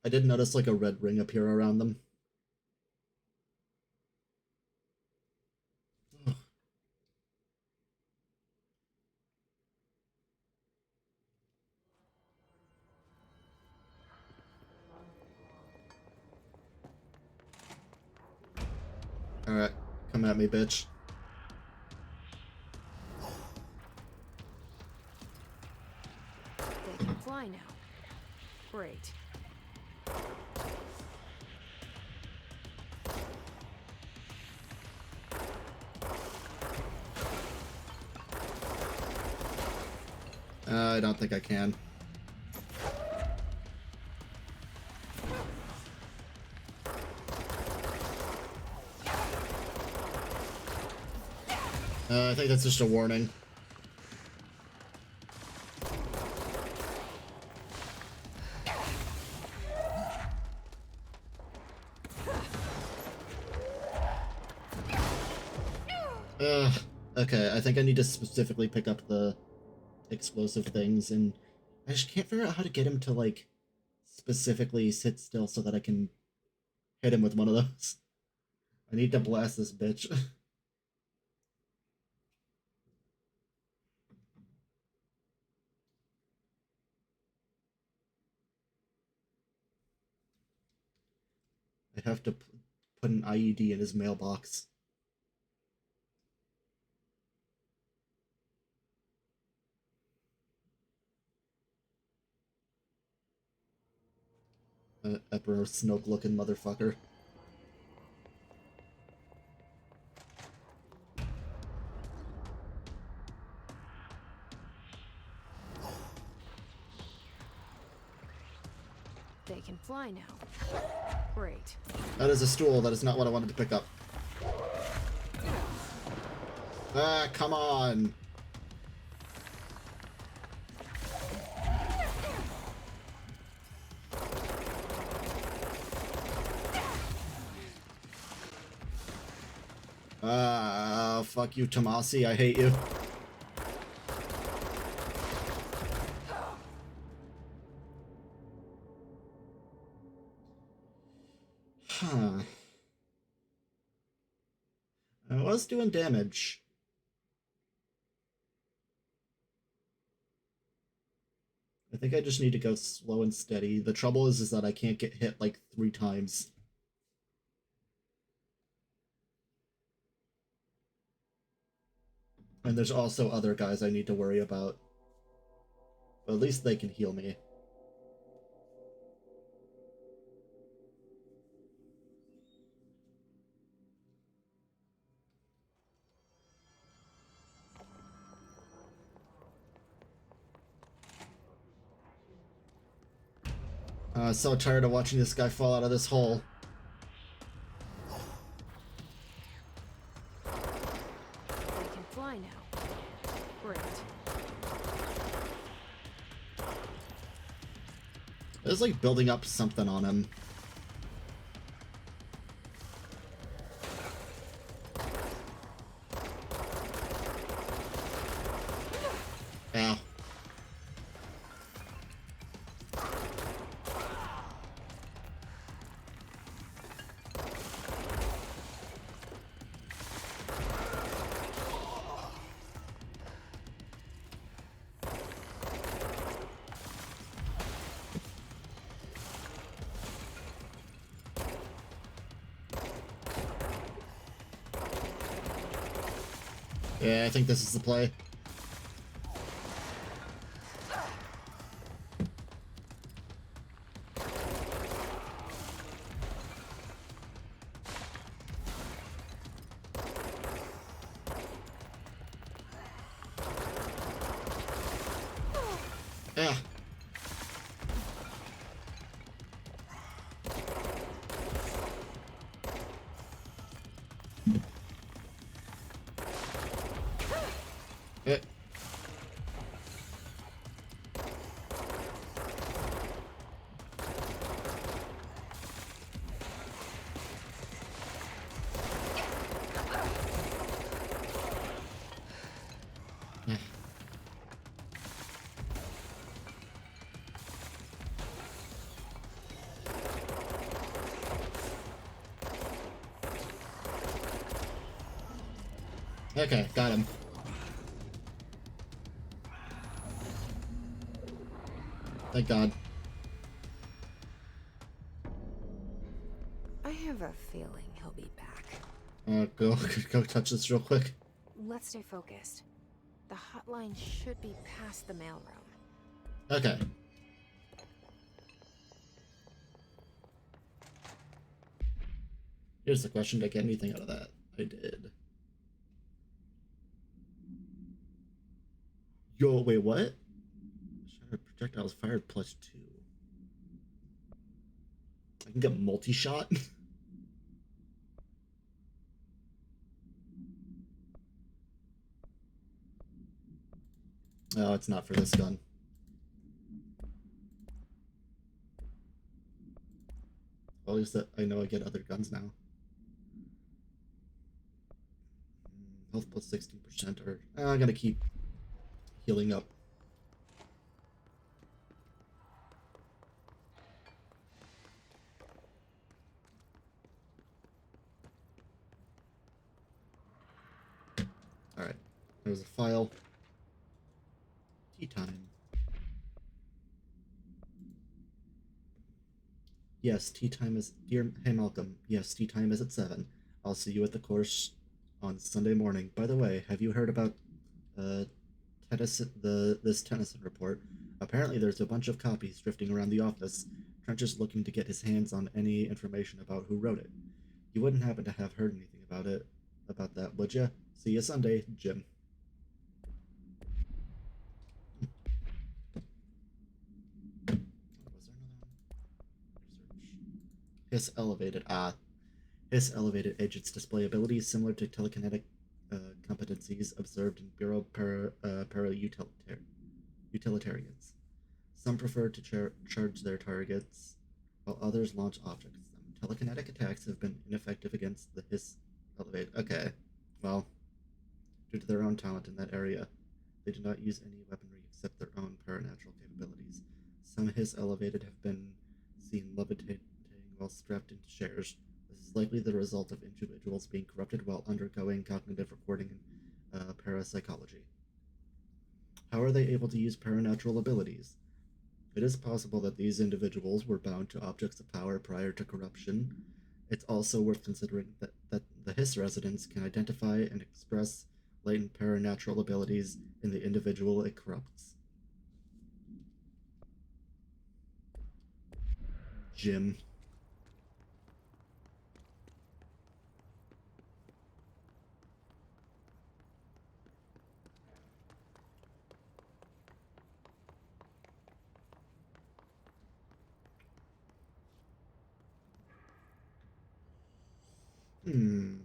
I did notice like a red ring appear around them. Alright, come at me, bitch. They can fly now. Great. I don't think I can. I think that's just a warning. Okay, I think I need to specifically pick up the explosive things, and I just can't figure out how to get him to, like, specifically sit still so that I can hit him with one of those. I need to blast this bitch. I have to put an IED in his mailbox. Emperor Snoke looking motherfucker. They can fly now. Great. That is a stool. That is not what I wanted to pick up. Ah, come on. Fuck you, Tomasi. I hate you. Huh. I was doing damage. I think I just need to go slow and steady. The trouble is that I can't get hit like 3 times. And there's also other guys I need to worry about. But at least they can heal me. So tired of watching this guy fall out of this hole. They can fly now. Great. It's like building up something on him. Ow. Yeah, I think this is the play. Ah. Eh. Eh. Okay, got him. Thank God. I have a feeling he'll be back. Go touch this real quick. Let's stay focused. The hotline should be past the mailroom. Okay. Here's the question, did I get anything out of that? I did. Yo, wait, what? Shattered projectiles fired +2. I can get multi-shot? Oh, it's not for this gun. At least that I know I get other guns now. Health plus 16%, or I'm gonna keep healing up. Alright, there's a file. Tea time. Yes, tea time is... Dear... Hey, Malcolm. Yes, tea time is at 7. I'll see you at the course on Sunday morning. By the way, have you heard about this Tennyson report? Apparently there's a bunch of copies drifting around the office. Trench is looking to get his hands on any information about who wrote it. You wouldn't happen to have heard anything about that, would you? See you Sunday, Jim. Was there another one? Research. His elevated agents display abilities similar to telekinetic competencies observed in Bureau utilitarians. Some prefer to charge their targets, while others launch objects at them. Telekinetic attacks have been ineffective against the Hiss elevated. Okay, well, due to their own talent in that area, they do not use any weaponry except their own paranatural capabilities. Some Hiss elevated have been seen levitating while strapped into chairs. This is likely the result of individuals being corrupted while undergoing cognitive recording and parapsychology. How are they able to use paranatural abilities? It is possible that these individuals were bound to objects of power prior to corruption. It's also worth considering that the Hiss residents can identify and express latent paranatural abilities in the individual it corrupts. Jim. Hmm.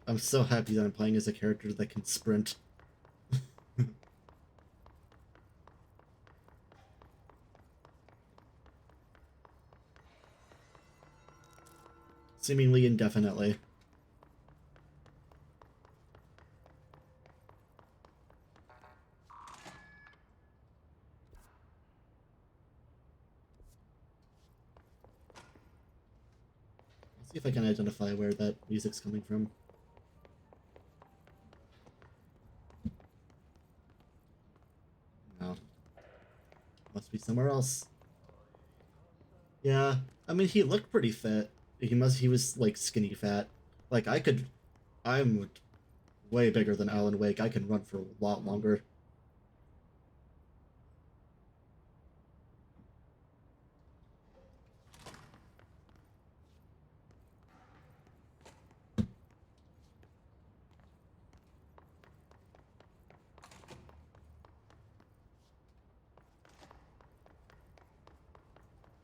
I'm so happy that I'm playing as a character that can sprint. Seemingly indefinitely. Let's see if I can identify where that music's coming from. No. Must be somewhere else. Yeah, I mean, he looked pretty fit. He was like skinny fat. Like I'm way bigger than Alan Wake. I can run for a lot longer.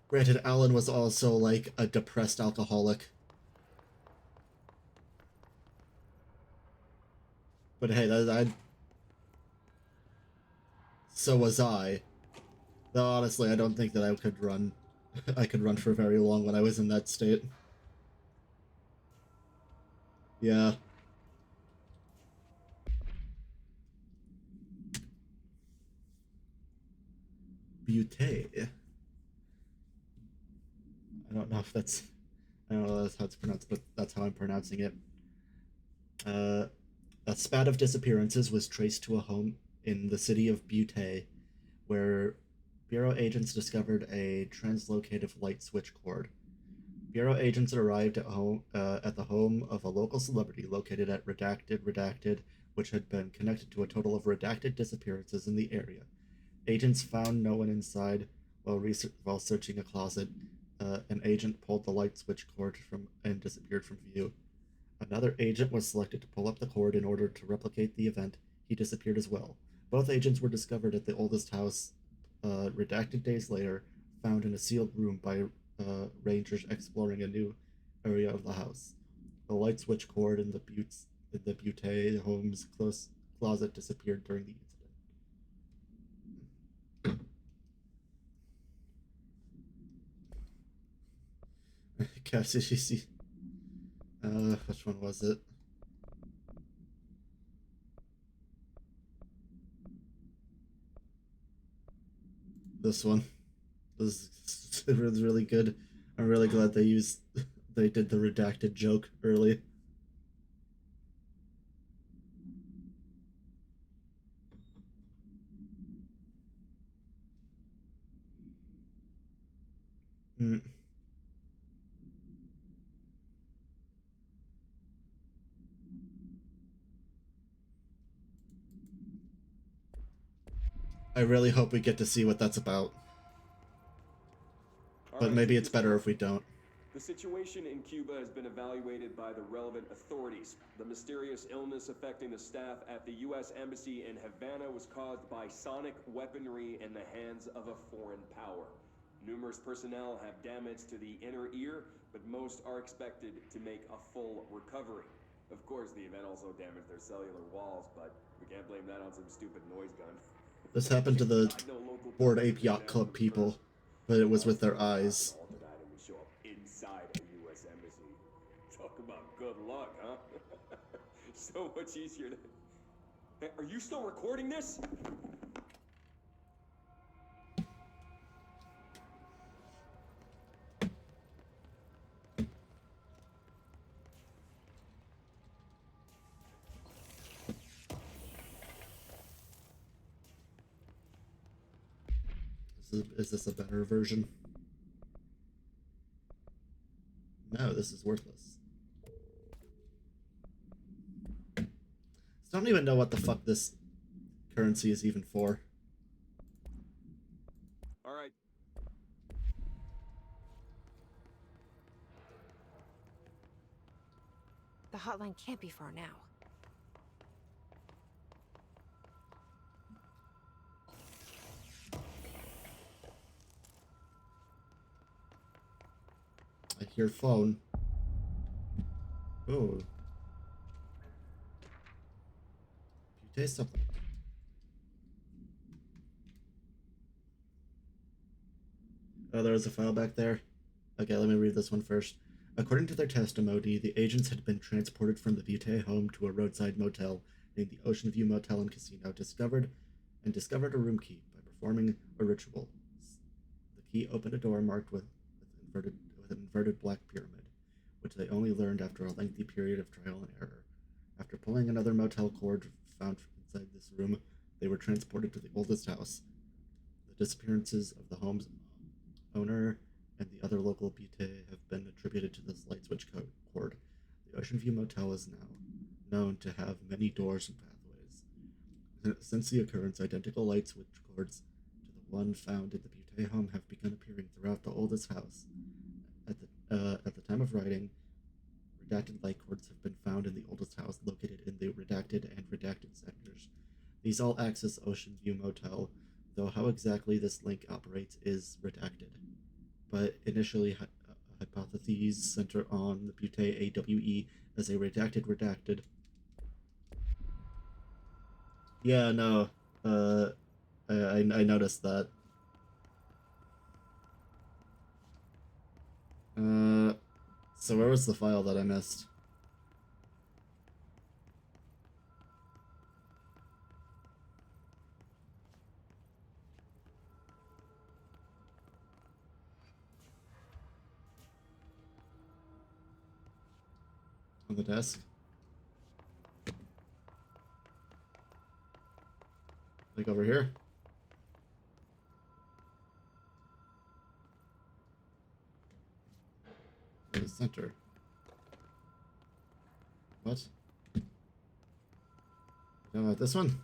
Granted, Alan was also like a depressed alcoholic. But hey, so was I. Though honestly, I don't think that I could run. I could run for very long when I was in that state. Yeah. Butte. I don't know if that's. I don't know that's how it's pronounced, but that's how I'm pronouncing it. Uh, a spat of disappearances was traced to a home in the city of Butte, where Bureau agents discovered a translocative light switch cord. Bureau agents arrived at the home of a local celebrity located at Redacted, which had been connected to a total of redacted disappearances in the area. Agents found no one inside while searching a closet. An agent pulled the light switch cord and disappeared from view. Another agent was selected to pull up the cord in order to replicate the event. He disappeared as well. Both agents were discovered at the oldest house, redacted days later, found in a sealed room by rangers exploring a new area of the house. The light switch cord in the Butte home's closet disappeared during the incident. Cassidy, which one was it? This one. This is really good. I'm really glad they did the redacted joke early. Mm. I really hope we get to see what that's about. But maybe it's better if we don't. The situation in Cuba has been evaluated by the relevant authorities. The mysterious illness affecting the staff at the U.S. Embassy in Havana was caused by sonic weaponry in the hands of a foreign power. Numerous personnel have damage to the inner ear, but most are expected to make a full recovery. Of course, the event also damaged their cellular walls, but we can't blame that on some stupid noise gun. This happened to the Bored Ape Yacht Club people, but it was with their eyes. Inside a U.S. embassy. Talk about good luck, huh? So much easier to... Hey, are you still recording this? Is this a better version? No, this is worthless. I don't even know what the fuck this currency is even for. All right. The hotline can't be far now. I hear phone. Oh. You taste something. Oh, there was a file back there? Okay, let me read this one first. According to their testimony, the agents had been transported from the Butte home to a roadside motel named the Ocean View Motel and Casino, discovered a room key by performing a ritual. The key opened a door marked with an inverted black pyramid, which they only learned after a lengthy period of trial and error. After pulling another motel cord found inside this room, they were transported to the oldest house. The disappearances of the home's owner and the other local butte have been attributed to this light switch cord. The Ocean View Motel is now known to have many doors and pathways. Since the occurrence, identical light switch cords to the one found in the Butte home have begun appearing throughout the oldest house. At the time of writing, redacted light cords have been found in the oldest house located in the redacted and redacted sectors. These all access Ocean View Motel, though how exactly this link operates is redacted. But initially, hypotheses center on the Butte AWE as a redacted. Yeah, no. I noticed that. So where was the file that I missed? On the desk? Like over here? In the center. What? No, this one?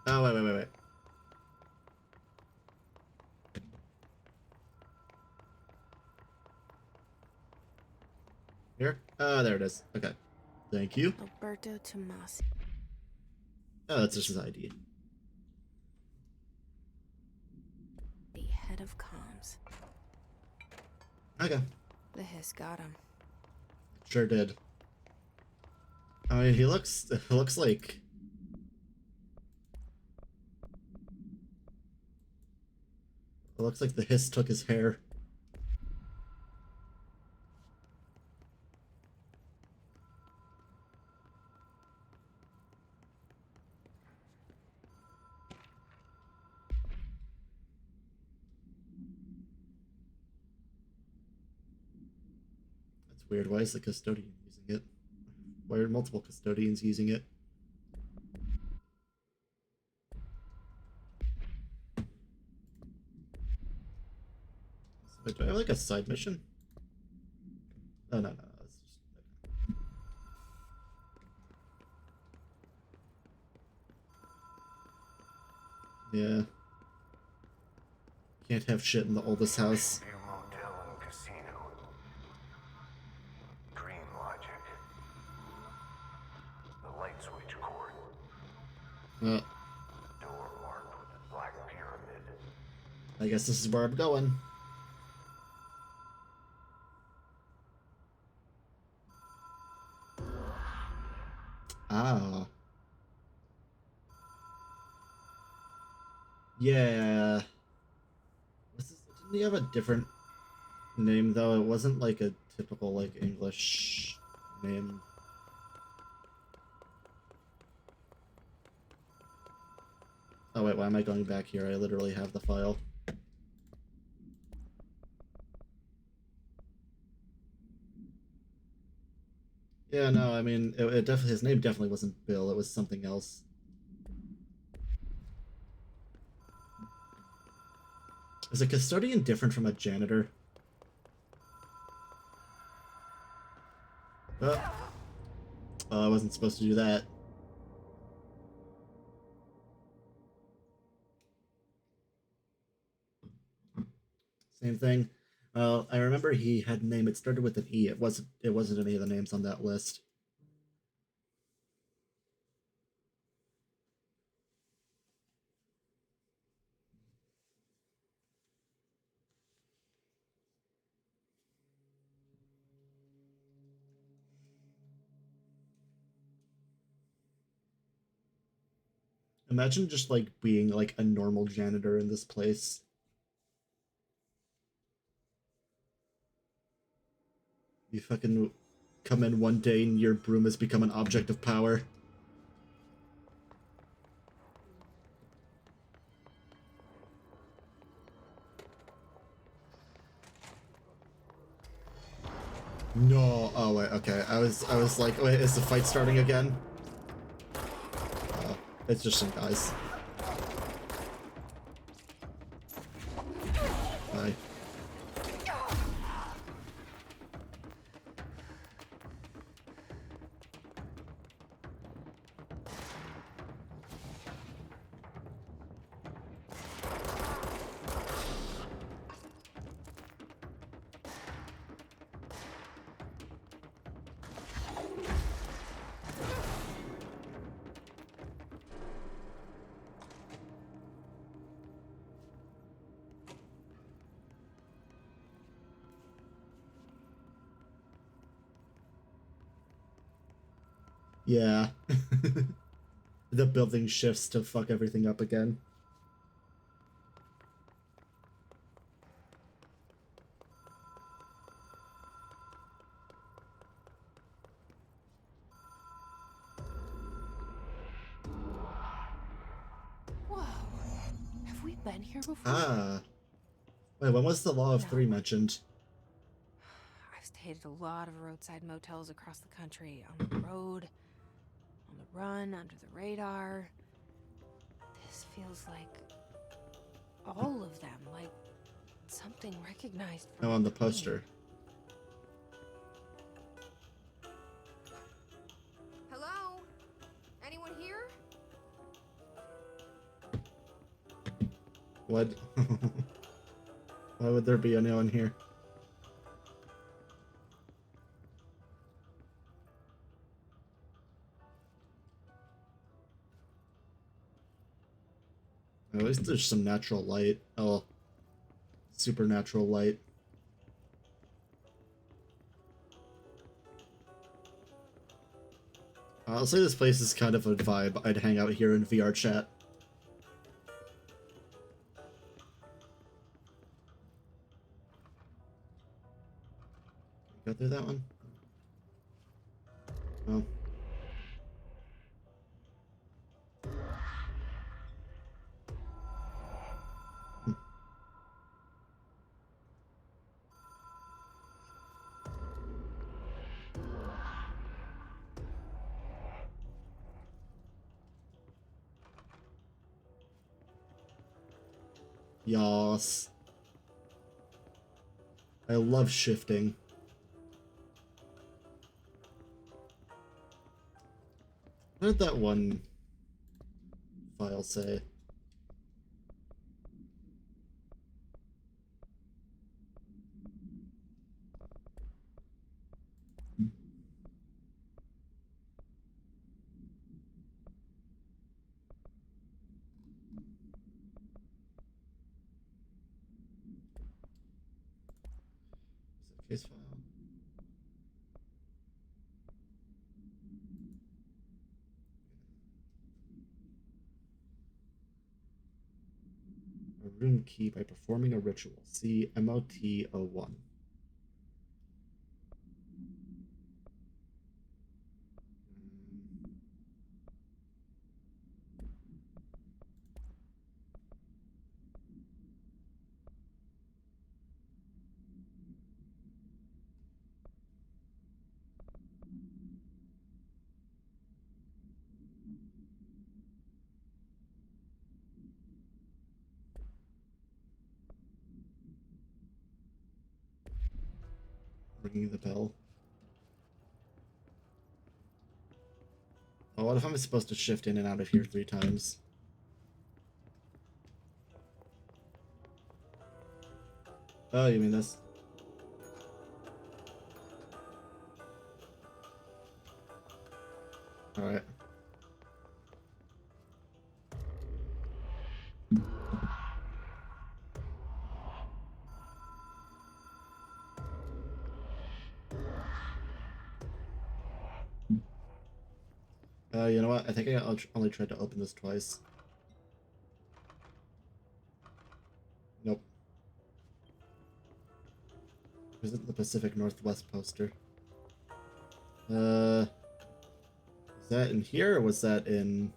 Oh, wait. Here? Oh, there it is. Okay. Thank you. Alberto Tomasi. Oh, that's just his ID. The head of comms. Okay. The hiss got him. Sure did. I mean, he looks like... It looks like the hiss took his hair. That's weird. Why is the custodian using it? Why are multiple custodians using it? Wait, do I have like a side mission? Oh, no. It's just... Yeah. Can't have shit in the oldest house. View Motel and Casino. Dream Logic. The light switch cord. Door marked with a black pyramid. I guess this is where I'm going. Ah. Yeah. Didn't he have a different name though? It wasn't like a typical like English name. Oh wait, why am I going back here? I literally have the file. Yeah, no, I mean, it definitely, his name definitely wasn't Bill, it was something else. Is a custodian different from a janitor? Oh, I wasn't supposed to do that. Same thing. I remember he had a name. It started with an E. It wasn't any of the names on that list. Imagine just like being like a normal janitor in this place. You fucking come in one day and your broom has become an object of power. No, oh wait, okay. I was like, wait, is the fight starting again? It's just some guys. Yeah. The building shifts to fuck everything up again. Whoa. Have we been here before? Ah. Wait, when was the Law of No. Three mentioned? I've stayed at a lot of roadside motels across the country. On the road, on the run, under the radar. This feels like all of them, like something recognized from Oh, on the a dream. poster. Hello? Anyone here? What? Why would there be anyone here? At least there's some natural light. Oh, supernatural light. I'll say this place is kind of a vibe. I'd hang out here in VR chat. Go through that one? Oh. Yas. I love shifting. What did that one file say? Is it case file? A room key by performing a ritual. See MOT-01. Ringing the bell. Oh, what if I'm supposed to shift in and out of here 3 times? Oh, you mean this? Alright. You know what? I think I'll only tried to open this twice. Nope. Visit the Pacific Northwest poster. Was that in here or was that in...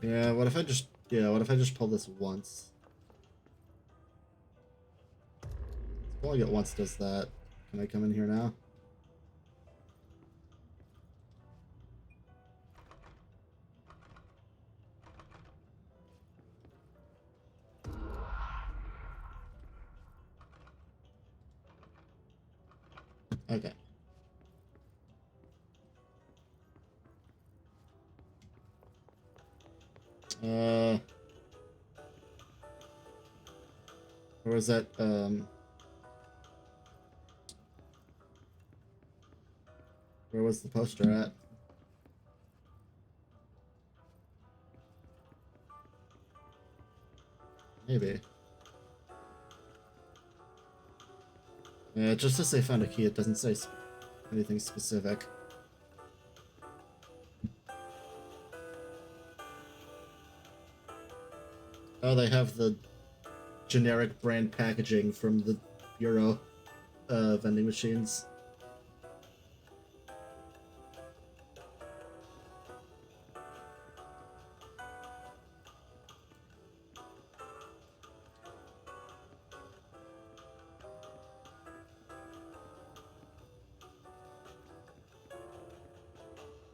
Yeah, what if I just pull this once? Pulling it once does that. Can I come in here now? Okay. Where was that, where was the poster at? Maybe. Yeah, it just says they found a key. It doesn't say anything specific. Oh, they have the generic brand packaging from the Bureau vending machines.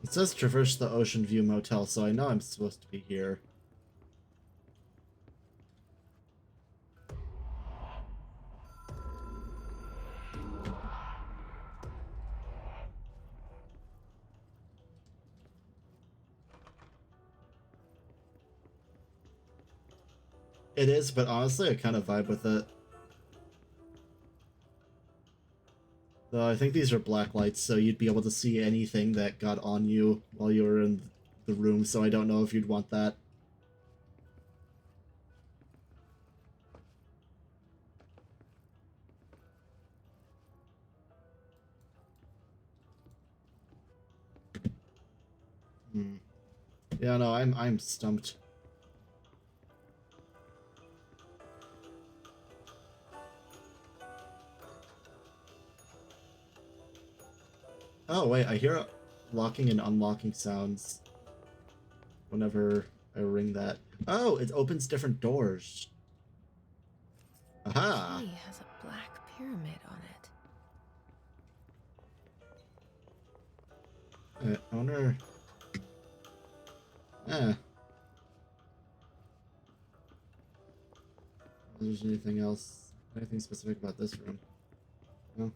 It says traverse the Ocean View Motel, so I know I'm supposed to be here. It is, but honestly, I kind of vibe with it. Though I think these are black lights, so you'd be able to see anything that got on you while you were in the room, so I don't know if you'd want that. Yeah, no, I'm stumped. Oh, wait, I hear locking and unlocking sounds whenever I ring that. Oh, it opens different doors. Aha! The key has a black pyramid on it. I wonder... If there's anything else, anything specific about this room. No.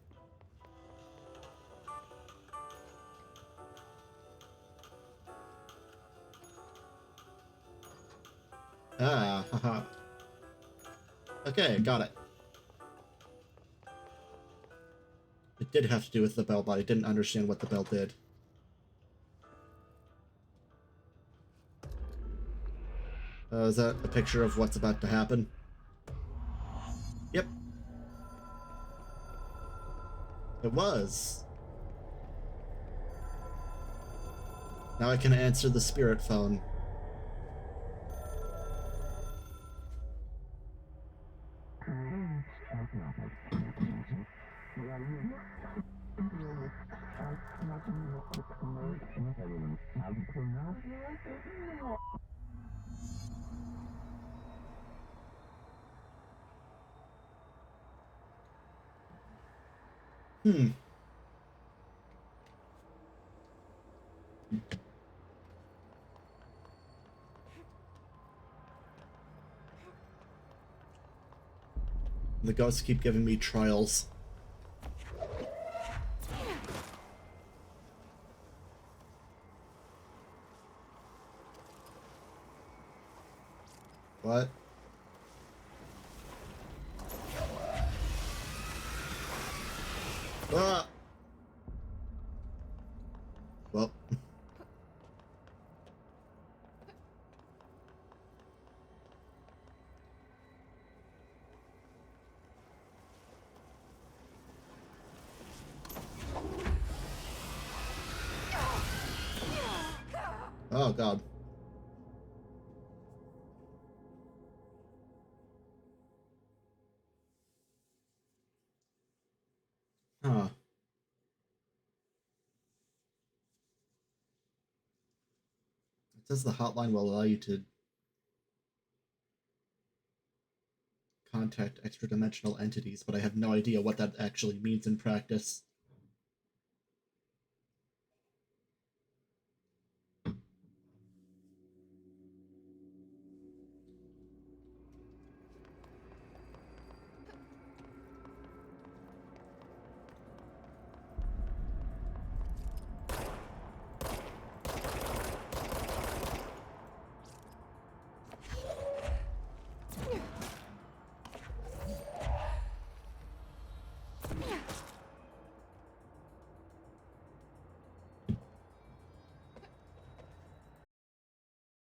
Ah, haha. Okay, got it. It did have to do with the bell, but I didn't understand what the bell did. Is that a picture of what's about to happen? Yep. It was. Now I can answer the spirit phone. The ghosts keep giving me trials. What? Ah! Well. Oh, God. Huh. It says the hotline will allow you to contact extra-dimensional entities, but I have no idea what that actually means in practice.